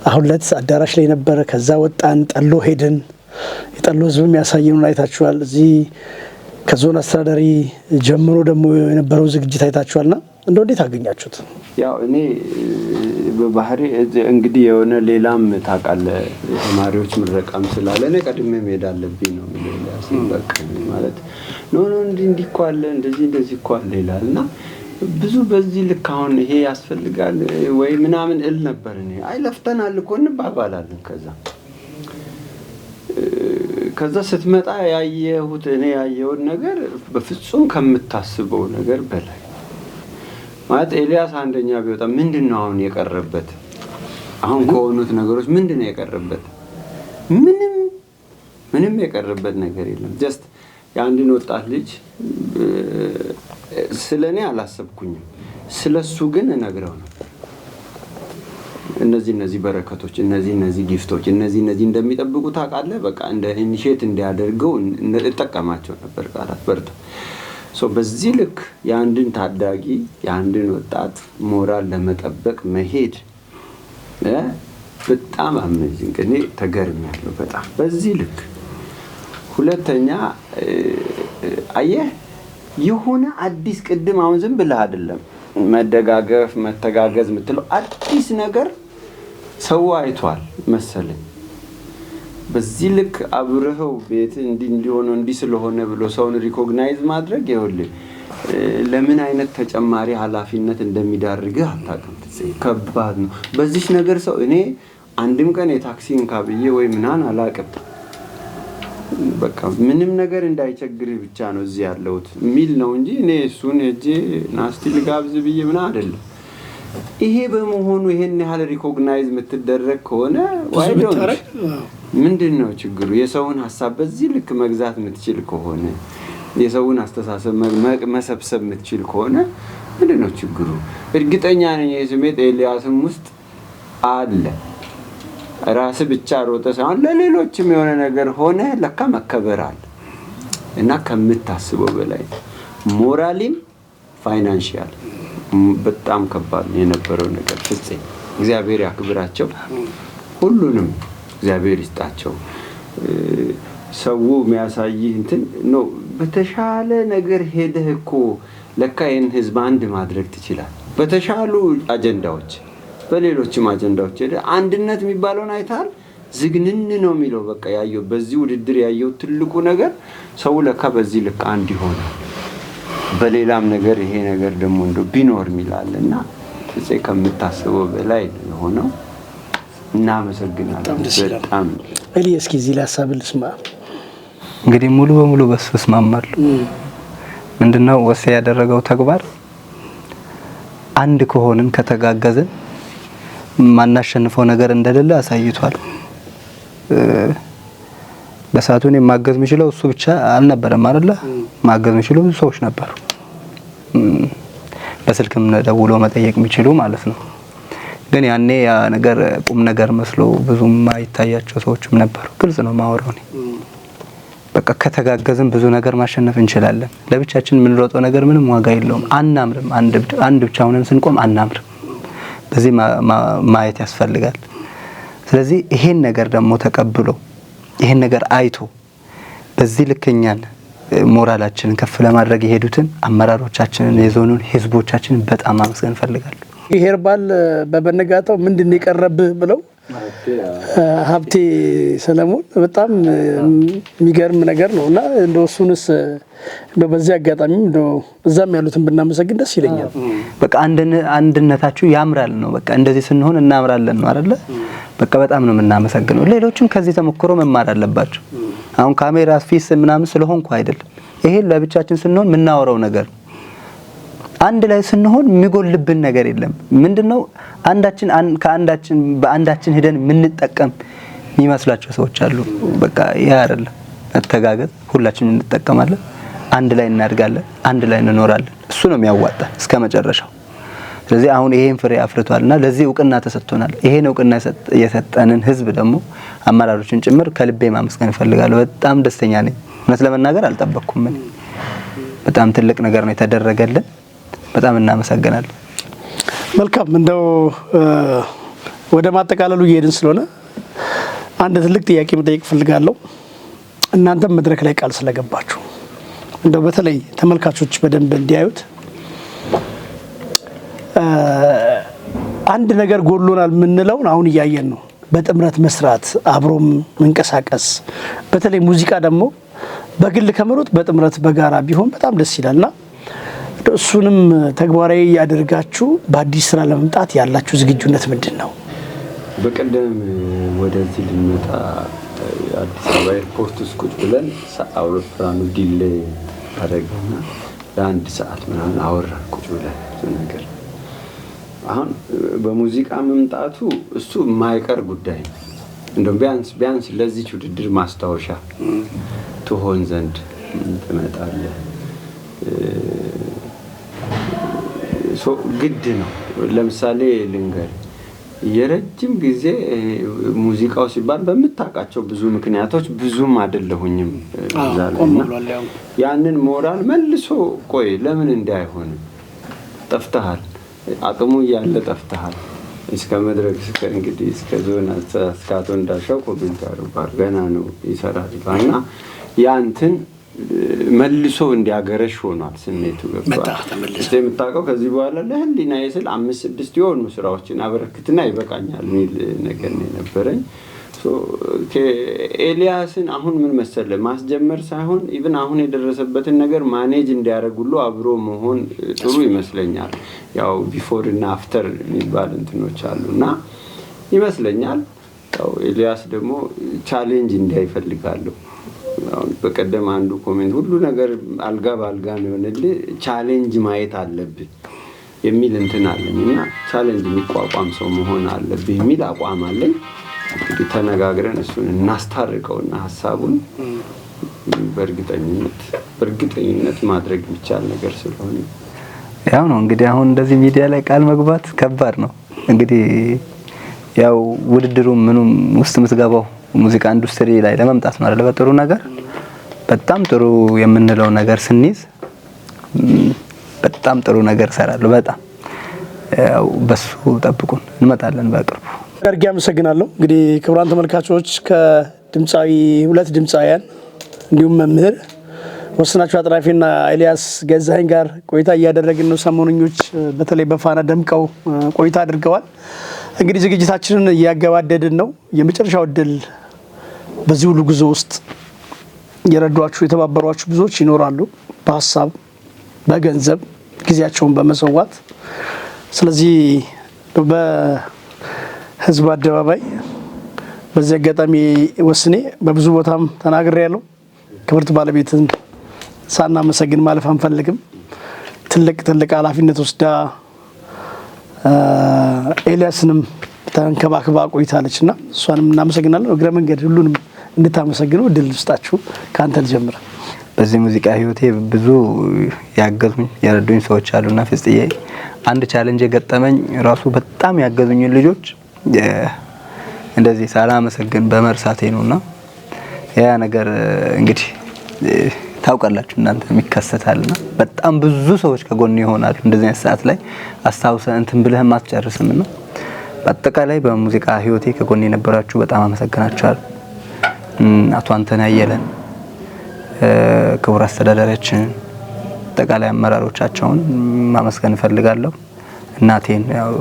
S1: አሁን ለት አዳራሽ ላይ ነበረ። ከዛ ወጣን፣ ጠሎ ሄድን። የጠሎ ህዝብ የሚያሳየውን አይታችኋል። እዚህ ከዞን አስተዳዳሪ ጀምሮ ደግሞ የነበረው ዝግጅት አይታችኋልና እንዴት አገኛችሁት?
S3: ያው እኔ በባህሪ እንግዲህ የሆነ ሌላም ታውቃለህ ተማሪዎች ምረቃም ስላለ እኔ ቀድሜ መሄድ አለብኝ ነው በቃ ማለት ኖ እንዲህ እኮ አለ እንደዚህ እኮ አለ ይላልና ብዙ በዚህ ልክ አሁን ይሄ ያስፈልጋል ወይ ምናምን እል ነበር። እኔ አይለፍተናል እኮ እንባባላለን። ከዛ ስትመጣ እኔ ያየውን ነገር በፍጹም ከምታስበው ነገር በላይ ማለት ኤልያስ አንደኛ ቢወጣ ምንድነው አሁን የቀረበት? አሁን ከሆኑት ነገሮች ምንድነው የቀረበት? ምንም የቀረበት ነገር የለም። ጀስት የአንድን ወጣት ልጅ ስለኔ አላሰብኩኝም፣ ስለሱ ግን እነግረው ነው። እነዚህ በረከቶች እነዚህ ጊፍቶች እነዚህ እንደሚጠብቁ ታውቃለህ። በቃ እንደ ኢኒሼት እንዲያደርገው እጠቀማቸው ነበር ቃላት በርታ። በዚህ ልክ የአንድን ታዳጊ የአንድን ወጣት ሞራል ለመጠበቅ መሄድ በጣም አሜዚንግ። እኔ ተገርሚያለሁ በጣም በዚህ ልክ። ሁለተኛ አየህ የሆነ አዲስ ቅድም አሁን ዝም ብለህ አይደለም መደጋገፍ መተጋገዝ የምትለው አዲስ ነገር ሰው አይቷል መሰለኝ። በዚህ ልክ አብረኸው ቤት እንዲሆነው እንዲህ ስለሆነ ብሎ ሰውን ሪኮግናይዝ ማድረግ ይኸውልህ ለምን አይነት ተጨማሪ ኃላፊነት እንደሚዳርግህ አታውቅም። ከባድ ነው በዚህ ነገር ሰው እኔ አንድም ቀን የታክሲን ካብዬ ወይ ምናን አላውቅም። በቃ ምንም ነገር እንዳይቸግርህ ብቻ ነው እዚህ ያለሁት ሚል ነው እንጂ እኔ እሱን እጄ ናስቲ ልጋብዝ ብዬ ምና አይደለም። ይሄ በመሆኑ ይሄን ያህል ሪኮግናይዝ የምትደረግ ከሆነ ምንድነው ችግሩ? የሰውን ሀሳብ በዚህ ልክ መግዛት የምትችል ከሆነ የሰውን አስተሳሰብ መሰብሰብ የምትችል ከሆነ ምንድነው ችግሩ? እርግጠኛ ነኝ የስሜት ኤልያስም ውስጥ አለ። ራስ ብቻ ሮጠ ሳይሆን ለሌሎችም የሆነ ነገር ሆነ ለካ መከበር አለ እና ከምታስበው በላይ ሞራሊም ፋይናንሻል በጣም ከባድ የነበረው ነገር ፍፄ እግዚአብሔር ያክብራቸው። ሁሉንም እግዚአብሔር ይስጣቸው። ሰው የሚያሳይህ እንትን ነው። በተሻለ ነገር ሄደህ እኮ ለካ ይህን ህዝብ አንድ ማድረግ ትችላለህ። በተሻሉ አጀንዳዎች በሌሎችም አጀንዳዎች አንድነት የሚባለውን አይታል። ዝግንን ነው የሚለው በቃ ያየው በዚህ ውድድር ያየው ትልቁ ነገር ሰው ለካ በዚህ ልክ አንድ ይሆናል። በሌላም ነገር ይሄ ነገር ደግሞ እንደው ቢኖር ይላልና ፍፄ ከምታስበው በላይ የሆነው እናመሰግናለን። በጣም
S1: እሊ እስኪ እዚህ ላይ ሀሳብ ልስማ።
S2: እንግዲህ ሙሉ በሙሉ በሱ እስማማለሁ። ምንድነው ወሴ ያደረገው ተግባር አንድ ከሆንን ከተጋገዘን ማናሸንፈው ነገር እንደሌለ አሳይቷል። በሳቱን የማገዝ የሚችለው እሱ ብቻ አልነበረም አይደለ? ማገዝ የሚችለው ብዙ ሰዎች ነበሩ። በስልክም ደውሎ መጠየቅ የሚችሉ ማለት ነው። ግን ያኔ ያ ነገር ቁም ነገር መስሎ ብዙም አይታያቸው ሰዎችም ነበሩ። ግልጽ ነው ማወራው ነው። በቃ ከተጋገዝን ብዙ ነገር ማሸነፍ እንችላለን። ለብቻችን የምንሮጠው ነገር ምንም ዋጋ የለውም። አናምርም። አንድ ብቻ ሆነን ስንቆም አናምርም። በዚህ ማየት ያስፈልጋል። ስለዚህ ይሄን ነገር ደግሞ ተቀብሎ ይሄን ነገር አይቶ በዚህ ልክኛን ሞራላችንን ከፍ ለማድረግ የሄዱትን አመራሮቻችንን የዞኑን ህዝቦቻችንን በጣም ማመስገን ፈልጋለሁ።
S1: ሄርባል በበነጋታው ምንድነው የቀረብህ ብለው ሀብቴ ሰለሞን በጣም የሚገርም ነገር ነውና እንደው እሱንስ እንደው በዚህ አጋጣሚ እንደው እዛም ያሉትን ብናመሰግን ደስ ይለኛል።
S2: በቃ አንድነታችሁ ያምራል ነው። በቃ እንደዚህ ስንሆን እናምራለን ነው አይደለ? በቃ በጣም ነው የምናመሰግነው። ሌሎችም ከዚህ ተሞክሮ መማር አለባቸው። አሁን ካሜራ ፊት ምናምን ስለሆንኩ አይደለም። ይሄ ለብቻችን ስንሆን የምናወራው ነገር አንድ ላይ ስንሆን የሚጎልብን ነገር የለም። ምንድነው አንዳችን ከአንዳችን በአንዳችን ሄደን የምንጠቀም የሚመስላቸው ሰዎች አሉ። በቃ ያ አይደለም። መተጋገዝ ሁላችንም እንጠቀማለን፣ አንድ ላይ እናድጋለን፣ አንድ ላይ እንኖራለን። እሱ ነው የሚያዋጣን እስከመጨረሻው። ስለዚህ አሁን ይሄን ፍሬ አፍርቷልና ለዚህ እውቅና ተሰጥቶናል። ይሄን እውቅና የሰጠንን ህዝብ ደግሞ አመራሮችን ጭምር ከልቤ ማመስገን እፈልጋለሁ። በጣም ደስተኛ ነኝ። እውነት ለመናገር አልጠበቅኩም። በጣም ትልቅ ነገር ነው የተደረገልን። በጣም እናመሰግናለን።
S1: መልካም እንደው ወደ ማጠቃለሉ እየሄድን ስለሆነ አንድ ትልቅ ጥያቄ መጠየቅ ፈልጋለሁ። እናንተም መድረክ ላይ ቃል ስለገባችሁ እንደው በተለይ ተመልካቾች በደንብ እንዲያዩት አንድ ነገር ጎሎናል የምንለውን አሁን እያየን ነው። በጥምረት መስራት፣ አብሮም መንቀሳቀስ፣ በተለይ ሙዚቃ ደግሞ በግል ከመሮጥ በጥምረት በጋራ ቢሆን በጣም ደስ ይላልና እሱንም ተግባራዊ ያደርጋችሁ በአዲስ ስራ ለመምጣት ያላችሁ ዝግጁነት ምንድን ነው?
S3: በቀደም ወደዚህ ልንመጣ አዲስ አበባ ኤርፖርት ውስጥ ቁጭ ብለን አውሮፕላኑ ዲሌይ አደረገና ለአንድ ሰዓት ምናምን አወራን ቁጭ ብለን ነገር። አሁን በሙዚቃ መምጣቱ እሱ የማይቀር ጉዳይ ነው። እንደውም ቢያንስ ለዚህ ውድድር ማስታወሻ ትሆን ዘንድ ትመጣለህ። ግድ ነው። ለምሳሌ ልንገር የረጅም ጊዜ ሙዚቃው ሲባል በምታውቃቸው ብዙ ምክንያቶች ብዙም አይደለሁኝም ዛሬና ያንን ሞራል መልሶ ቆይ ለምን እንዳይሆንም ጠፍተሃል፣ አቅሙ እያለ ጠፍተሃል። እስከ መድረክ እስከ እንግዲህ እስከ ዞን እስካቶ እንዳሻው ኮሜንት ያደርጋል ገና ነው ይሰራል እና ያንተን መልሶ እንዲያገረሽ ሆኗል ስሜቱ ገብቷል። የምታውቀው ከዚህ በኋላ ለህሊና የስል 5-6 የሆኑ ስራዎችን አበረክትና ይበቃኛል የሚል ነገር ነው የነበረኝ። ኤልያስን አሁን ምን መሰለ ማስጀመር ሳይሆን ኢቭን አሁን የደረሰበትን ነገር ማኔጅ እንዲያደርጉሉ አብሮ መሆን ጥሩ ይመስለኛል። ያው ቢፎር እና አፍተር የሚባል እንትኖች አሉና ይመስለኛል። ያው ኤልያስ ደግሞ ቻሌንጅ እንዳይፈልጋለሁ። በቀደም አንዱ ኮሜንት ሁሉ ነገር አልጋ ባልጋ ነው የሆነልህ ቻሌንጅ ማየት አለብህ የሚል እንትን አለኝና ቻሌንጅ የሚቋቋም ሰው መሆን አለብህ የሚል አቋም አለኝ። እንግዲህ ተነጋግረን እሱን እናስታርቀውና ሐሳቡን በእርግጠኝነት ማድረግ የሚቻል ነገር ስለሆነ
S2: ያው ነው እንግዲህ አሁን እንደዚህ ሚዲያ ላይ ቃል መግባት ከባድ ነው። እንግዲህ ያው ውድድሩ ምኑም ውስጥ የምትገባው ሙዚቃ ኢንዱስትሪ ላይ ለመምጣት ነው አይደል? በጥሩ ነገር በጣም ጥሩ የምንለው ነገር ስንይዝ በጣም ጥሩ ነገር ሰራለሁ። በጣም ያው በሱ ጠብቁን እንመጣለን በቅርቡ።
S1: አድርጌ አመሰግናለሁ። እንግዲህ ክቡራን ተመልካቾች ከድምፃዊ ሁለት ድምፃውያን እንዲሁም መምህር ወስናቸው አጥናፊና ኤልያስ ገዛኸኝ ጋር ቆይታ እያደረግን ነው። ሰሞኑኞች በተለይ በፋና ደምቀው ቆይታ አድርገዋል። እንግዲህ ዝግጅታችንን እያገባደድን ነው። የመጨረሻው እድል በዚህ ሁሉ ጉዞ ውስጥ የረዷችሁ የተባበሯችሁ ብዙዎች ይኖራሉ፣ በሀሳብ በገንዘብ ጊዜያቸውን በመሰዋት። ስለዚህ በህዝብ አደባባይ በዚህ አጋጣሚ ወስኔ በብዙ ቦታም ተናግሬያለሁ። ክብርት ባለቤትን ሳናመሰግን ማለፍ አንፈልግም። ትልቅ ኃላፊነት ወስዳ ኤልያስንም ተንከባክባ ቆይታለችና እሷንም እናመሰግናለን። እግረ መንገድ ሁሉንም እንድታመሰግነው እድል ልስጣችሁ። ካንተ ልጀምር።
S2: በዚህ ሙዚቃ ህይወቴ ብዙ ያገዙኝ የረዱኝ ሰዎች አሉና ፍጽዬ አንድ ቻሌንጅ የገጠመኝ ራሱ በጣም ያገዙኝ ልጆች እንደዚህ ሳላመሰግን በመርሳቴ ነውና ያ ነገር እንግዲህ ታውቃላችሁ እናንተ የሚከሰታልና በጣም ብዙ ሰዎች ከጎን ይሆናሉ። እንደዚህ አይነት ሰዓት ላይ አስታውሰን እንትን ብለህ ማትጨርስምና በአጠቃላይ በሙዚቃ ህይወቴ ከጎን የነበራችሁ በጣም አመሰግናችኋለሁ። አቶ አንተና አየለን፣ ክቡር አስተዳዳሪያችን፣ አጠቃላይ አመራሮቻቸውን ማመስገን እፈልጋለሁ። እናቴን ያው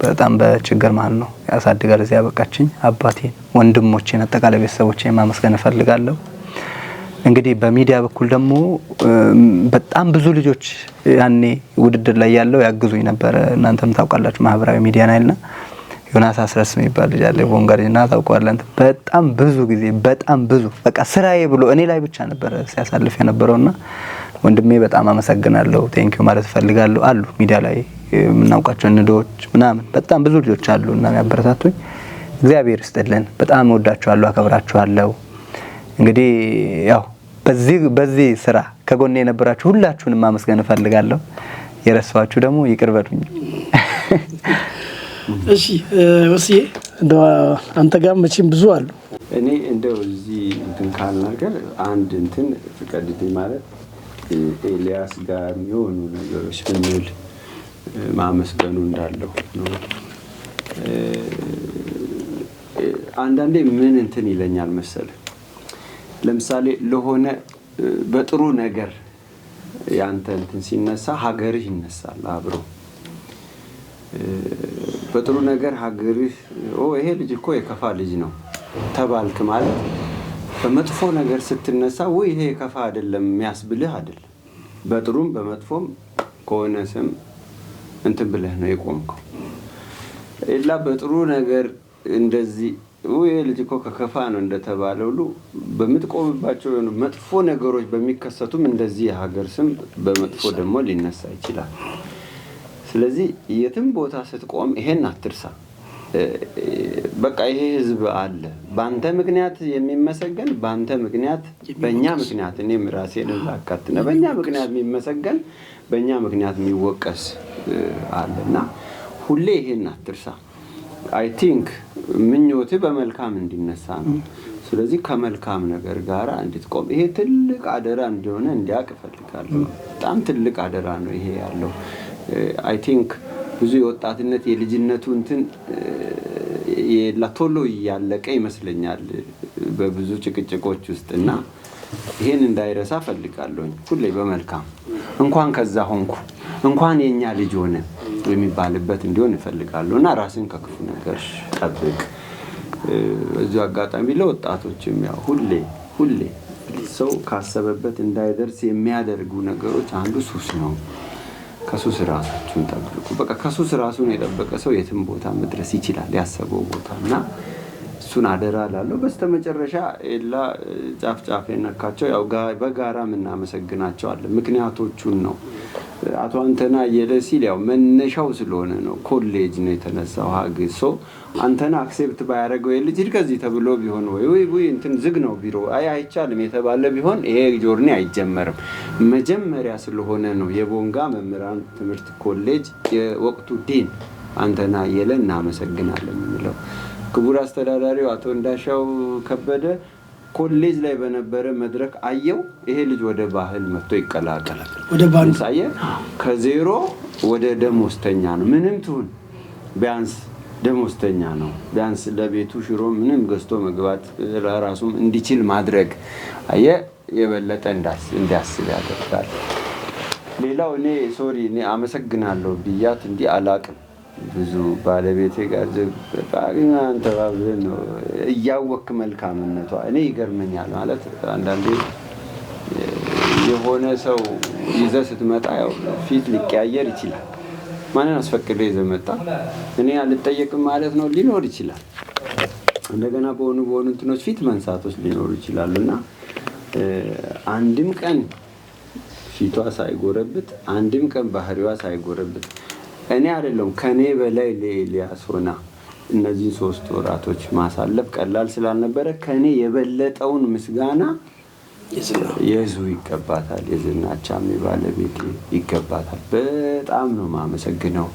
S2: በጣም በችግር ማለት ነው ያሳድጋል እዚያ ያበቃችኝ አባቴን፣ ወንድሞቼን፣ አጠቃላይ ቤተሰቦቼን ማመስገን እፈልጋለሁ። እንግዲህ በሚዲያ በኩል ደግሞ በጣም ብዙ ልጆች ያኔ ውድድር ላይ ያለው ያግዙኝ ነበር። እናንተም ታውቃላችሁ ማህበራዊ ሚዲያ ናይልና ዮናስ አስረስ የሚባል ልጅ አለ ቦንጋሪና ታውቃላችሁ። በጣም ብዙ ጊዜ በጣም ብዙ በቃ ስራዬ ብሎ እኔ ላይ ብቻ ነበር ሲያሳልፍ የነበረውና ወንድሜ በጣም አመሰግናለሁ። ቴንኪው ማለት ፈልጋለሁ። አሉ ሚዲያ ላይ የምናውቃቸው እንዶች ምናምን በጣም ብዙ ልጆች አሉና ያበረታቱኝ። እግዚአብሔር ይስጥልን። በጣም ወዳችኋለሁ፣ አከብራችኋለሁ። እንግዲህ ያው በዚህ ስራ ከጎኔ የነበራችሁ ሁላችሁንም ማመስገን እፈልጋለሁ። የረሳኋችሁ ደግሞ ይቅር በሉኝ።
S1: እሺ ወስዬ እንደው አንተ ጋር መቼም ብዙ አሉ።
S3: እኔ እንደው እዚህ እንትን ካልናገር አንድ እንትን ፍቀድልኝ ማለት ኤልያስ ጋር የሚሆኑ ነገሮች ብንል ማመስገኑ እንዳለው ነው። አንዳንዴ ምን እንትን ይለኛል መሰለ፣ ለምሳሌ ለሆነ በጥሩ ነገር ያንተ እንትን ሲነሳ ሀገርህ ይነሳል አብሮ። በጥሩ ነገር ሀገርህ ይሄ ልጅ እኮ የከፋ ልጅ ነው ተባልክ ማለት በመጥፎ ነገር ስትነሳ ይሄ የከፋ አይደለም የሚያስብልህ አይደለም። በጥሩም በመጥፎም ከሆነ ስም እንትን ብለህ ነው የቆምከው። ኢላ በጥሩ ነገር እንደዚህ ይሄ ልጅ እኮ ከከፋ ነው እንደተባለው ሁሉ በምትቆምባቸው መጥፎ ነገሮች በሚከሰቱም እንደዚህ የሀገር ስም በመጥፎ ደግሞ ሊነሳ ይችላል። ስለዚህ የትም ቦታ ስትቆም ይሄን አትርሳ። በቃ ይሄ ህዝብ አለ ባንተ ምክንያት የሚመሰገን፣ ባንተ ምክንያት በእኛ ምክንያት እኔም ራሴን ላካትነ በእኛ ምክንያት የሚመሰገን፣ በእኛ ምክንያት የሚወቀስ አለና ሁሌ ይሄን አትርሳ። አይ ቲንክ ምኞትህ በመልካም እንዲነሳ ነው። ስለዚህ ከመልካም ነገር ጋር እንድትቆም ይሄ ትልቅ አደራ እንደሆነ እንዲያውቅ እፈልጋለሁ። በጣም ትልቅ አደራ ነው ይሄ ያለው። አይ ቲንክ ብዙ የወጣትነት የልጅነቱ እንትን ቶሎ ያለቀ ይመስለኛል በብዙ ጭቅጭቆች ውስጥና ይሄን እንዳይረሳ ፈልጋለሁ። ሁሌ በመልካም እንኳን ከዛ ሆንኩ እንኳን የኛ ልጅ ሆነ የሚባልበት እንዲሆን እፈልጋለሁና ራስን ከክፉ ነገር ጠብቅ። እዚህ አጋጣሚ ለወጣቶችም ያው ሁሌ ሰው ካሰበበት እንዳይደርስ የሚያደርጉ ነገሮች አንዱ ሱስ ነው። ከሱስ ራሳችሁን ጠብቁ። በቃ ከሱስ ራሱን የጠበቀ ሰው የትም ቦታ መድረስ ይችላል ያሰበው ቦታና እሱን አደራ ላለው። በስተመጨረሻ ኤላ ጫፍ የነካቸው ያው በጋራ ምናመሰግናቸው አለ። ምክንያቶቹን ነው አቶ አንተና የለሲል ያው መነሻው ስለሆነ ነው። ኮሌጅ ነው የተነሳው ሀግሶ አንተና አክሴፕት ባያደርገው የልጅ ከዚህ ተብሎ ቢሆን ወይ እንትን ዝግ ነው ቢሮ አይቻልም የተባለ ቢሆን ይሄ ጆርኒ አይጀመርም። መጀመሪያ ስለሆነ ነው የቦንጋ መምህራን ትምህርት ኮሌጅ የወቅቱ ዲን አንተና አየለ እናመሰግናለን የሚለው ክቡር አስተዳዳሪው አቶ እንዳሻው ከበደ ኮሌጅ ላይ በነበረ መድረክ አየው ይሄ ልጅ ወደ ባህል መጥቶ ይቀላቀላል
S1: ወደ ባንድ
S3: ሳየ ከዜሮ ወደ ደሞዝተኛ ነው ምንም ትሁን ቢያንስ ደሞዝተኛ ነው ቢያንስ ለቤቱ ሽሮ ምንም ገዝቶ መግባት ለራሱም እንዲችል ማድረግ አየ የበለጠ እንዲያስብ ያደርጋል ሌላው እኔ እኔ አመሰግናለሁ ብያት እንዲህ አላቅም ብዙ ባለቤቴ ጋር በቃና አንተባብለን ነው እያወክ መልካምነቷ እኔ ይገርመኛል ማለት አንዳንዴ የሆነ ሰው ይዘህ ስትመጣ ያው ፊት ሊቀያየር ይችላል ማንን አስፈቅደ ይዘህ መጣ እኔ አልጠየቅም ማለት ነው ሊኖር ይችላል እንደገና በሆኑ እንትኖች ፊት መንሳቶች ሊኖሩ ይችላሉና አንድም ቀን ፊቷ ሳይጎረብት አንድም ቀን ባህሪዋ ሳይጎረብት እኔ አይደለም ከኔ በላይ ለኤልያስ ሆና እነዚህ 3 ወራቶች ማሳለፍ ቀላል ስላልነበረ ከኔ የበለጠውን ምስጋና የዙ ይገባታል የዝናቻም ባለቤት ይገባታል በጣም ነው ማመሰግነው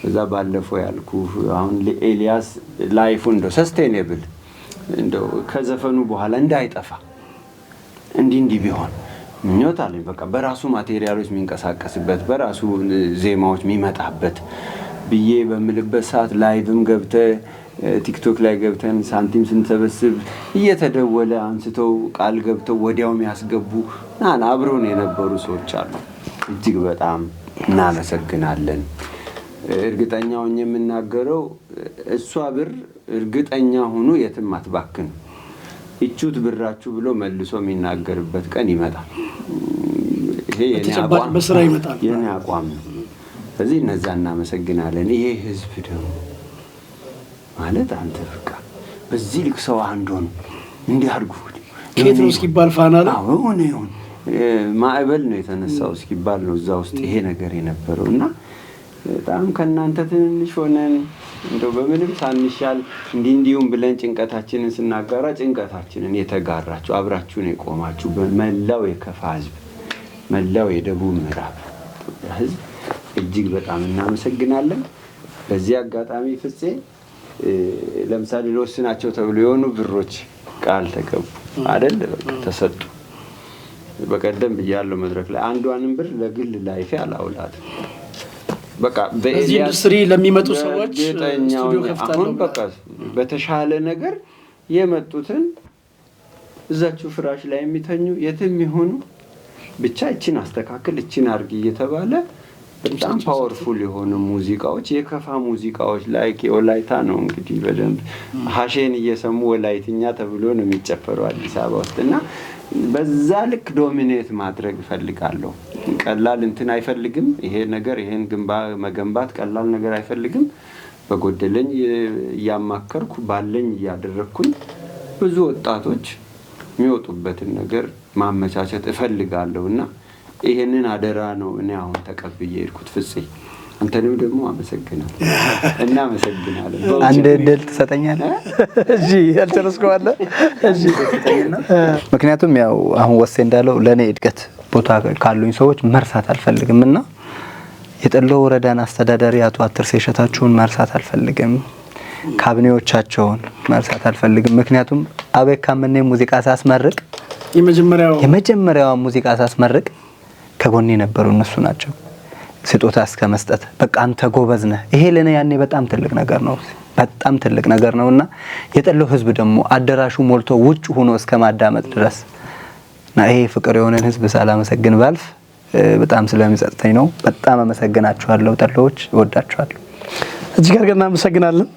S3: እዛ ባለፈው ያልኩ አሁን ለኤልያስ ላይፉ እንደው ሰስቴኔብል እንደው ከዘፈኑ በኋላ እንዳይጠፋ እንዲህ ቢሆን ምኞት አለኝ በቃ በራሱ ማቴሪያሎች የሚንቀሳቀስበት በራሱ ዜማዎች የሚመጣበት ብዬ በመልበት ሰዓት ላይቭም ገብተ ቲክቶክ ላይ ገብተን ሳንቲም ስንሰበስብ እየተደወለ አንስተው ቃል ገብተው ወዲያው የሚያስገቡ አብሮን የነበሩ ሰዎች አሉ እጅግ በጣም እናመሰግናለን እርግጠኛው የምናገረው እሷ ብር እርግጠኛ ሆኖ የትም አትባክን እቹት ብራችሁ ብሎ መልሶ የሚናገርበት ቀን ይመጣል ይሄ የኔ አቋም ነው ስለዚህ እነዛ እናመሰግናለን ይሄ ህዝብ ደግሞ ማለት አንተ በቃ በዚህ ልክ ሰው አንዶን እንዲያርጉ
S1: ከየት ነው እስኪባል ፋና ነው
S3: ነው ማዕበል ነው የተነሳው እስኪባል ነው እዛ ውስጥ ይሄ ነገር የነበረውና በጣም ከናንተ ትንሽ ሆነን እንደው በምንም ሳንሻል እንዲሁም ብለን ጭንቀታችንን ስናጋራ ጭንቀታችንን የተጋራችሁ አብራችሁን የቆማችሁ በመላው የከፋ ህዝብ መላው የደቡብ ምዕራብ ህዝብ እጅግ በጣም እናመሰግናለን በዚህ አጋጣሚ ፍፄ ለምሳሌ ለወስናቸው ተብሎ የሆኑ ብሮች ቃል ተገቡ አይደል ተሰጡ በቀደም በያለው መድረክ ላይ አንዷንም ብር ለግል ላይፍ ያላውላት በቃ
S1: በዚህ ኢንዱስትሪ ለሚመጡ ሰዎች ስቱዲዮ ከፍታለሁ
S3: በቃ በተሻለ ነገር የመጡትን እዛችሁ ፍራሽ ላይ የሚተኙ የትም ይሁኑ ብቻ እቺን አስተካክል እቺን አርግ እየተባለ በጣም ፓወርፉል የሆኑ ሙዚቃዎች የከፋ ሙዚቃዎች ላይክ የወላይታ ነው እንግዲህ በደንብ ሀሼን እየሰሙ ወላይትኛ ተብሎ ነው የሚጨፈረው አዲስ አበባ ውስጥና በዛ ልክ ዶሚኔት ማድረግ ፈልጋለሁ ቀላል እንትን አይፈልግም ይሄ ነገር ይሄን መገንባት ቀላል ነገር አይፈልግም በጎደለኝ ያማከርኩ ባለኝ ያደረኩኝ ብዙ ወጣቶች የሚወጡበትን ነገር ማመቻቸት እፈልጋለሁና ይሄንን አደራ ነው እኔ አሁን ተቀብዬ ሄድኩት ፍፄ አንተንም ደግሞ አመሰግናለሁ እና አመሰግናለሁ
S2: አንድ እድል ትሰጠኛለህ
S1: እሺ ያልጨረስከዋለ እሺ
S2: ምክንያቱም ያው አሁን ወሴ እንዳለው ለኔ እድገት ቦታ ካሉኝ ሰዎች መርሳት አልፈልግምና የጠሎ ወረዳን አስተዳዳሪ አቶ አትርሴ ሸታችሁን መርሳት አልፈልግም ካቢኔዎቻቸውን መርሳት አልፈልግም ምክንያቱም አቤካ ምን ሙዚቃ ሳስመርቅ የመጀመሪያው ሙዚቃ ሳስመርቅ ከጎኔ ነበሩ እነሱ ናቸው ስጦታ እስከ መስጠት በቃ አንተ ጎበዝ ነህ ይሄ ለኔ ያኔ በጣም ትልቅ ነገር ነውና የጠለው ህዝብ ደግሞ አደራሹ ሞልቶ ውጭ ሆኖ እስከ ማዳመጥ ድረስ እና ይሄ ፍቅር የሆነን ህዝብ ሳላመሰግን ባልፍ በጣም ስለሚጸጽተኝ ነው በጣም አመሰግናችኋለሁ ጠሎች እወዳችኋለሁ
S1: እጅግ አድርገን እናመሰግናለን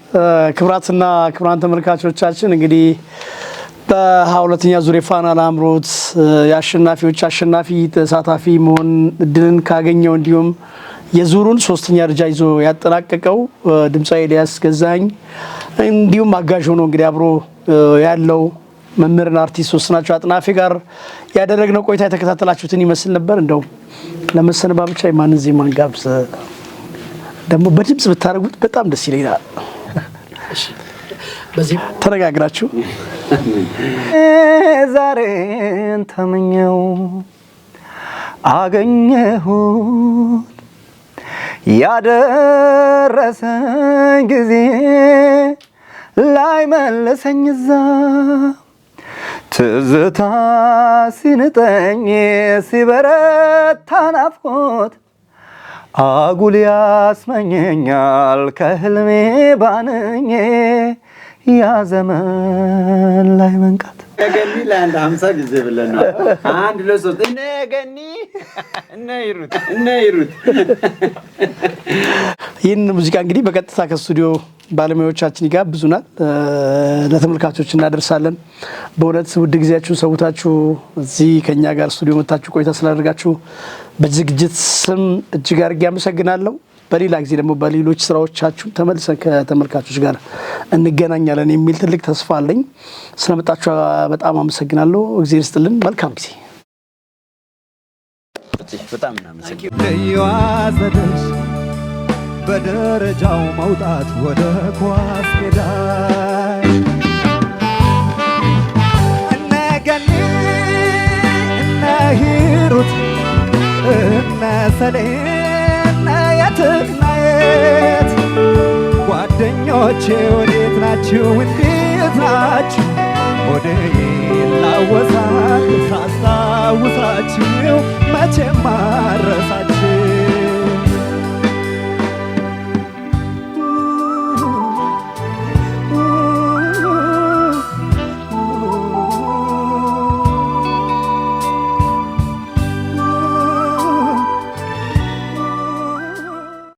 S1: ክብራትና ክብራን ተመልካቾቻችን እንግዲህ በ22ኛ ዙር ፋና ላምሮት የአሸናፊዎች አሸናፊ ተሳታፊ መሆን እድልን ካገኘው እንዲሁም የዙሩን 3ኛ ደረጃ ይዞ ያጠናቀቀው ድምጻዊ ኤልያስ ገዛኝ እንዲሁም አጋዥ ሆኖ እንግዲህ አብሮ ያለው መምህርና አርቲስት ወስናቸው አጥናፌ ጋር ያደረግነው ቆይታ የተከታተላችሁትን ይመስል ነበር እንደው ለመሰነባበቻ የማንን ዜማ ጋብዝ ደግሞ በድምጽ ብታረጉት በጣም ደስ ይለኛል እሺ በዚህ ተረጋግራችሁ
S2: ዛሬን ተመኘው አገኘሁ ያደረሰኝ ጊዜ ላይ መለሰኝ እዛ ትዝታ ሲንጠኝ ሲበረታ ናፍቆት አጉል ያስመኘኛል ከህልሜ ባንኜ ያ ዘመን ላይ መንቃት
S3: ገኒ ለአንድ 50 ጊዜ ብለን ነው 1 2 3 እነ ገኒ እነ ይሩት
S1: ይህን ሙዚቃ እንግዲህ በቀጥታ ከስቱዲዮ ባለሙያዎቻችን ይጋብዙናል፣ ለተመልካቾች እናደርሳለን። በእውነት ውድ ጊዜያችሁን ሰውታችሁ እዚህ ከኛ ጋር ስቱዲዮ መታችሁ ቆይታ ስላደረጋችሁ በዝግጅት ስም እጅግ አድርጌ አመሰግናለሁ። በሌላ ጊዜ ደግሞ በሌሎች ስራዎቻችሁ ተመልሰን ከተመልካቾች ጋር እንገናኛለን የሚል ትልቅ ተስፋ አለኝ። ስለመጣችሁ በጣም አመሰግናለሁ። እግዚአብሔር ይስጥልን። መልካም ጊዜ።
S3: በጣም እናመሰግናለን።
S4: ለዩአዘደሽ በደረጃው መውጣት ወደ ኳስ ሜዳ እነ ገኒ እነ ሂሩት እነ ሰሌና የትና የት ጓደኞቼ ወዴት ናችሁ? እንዴት ናችሁ? ወደ ይላወሳል ሳስታውሳችሁ መቼማ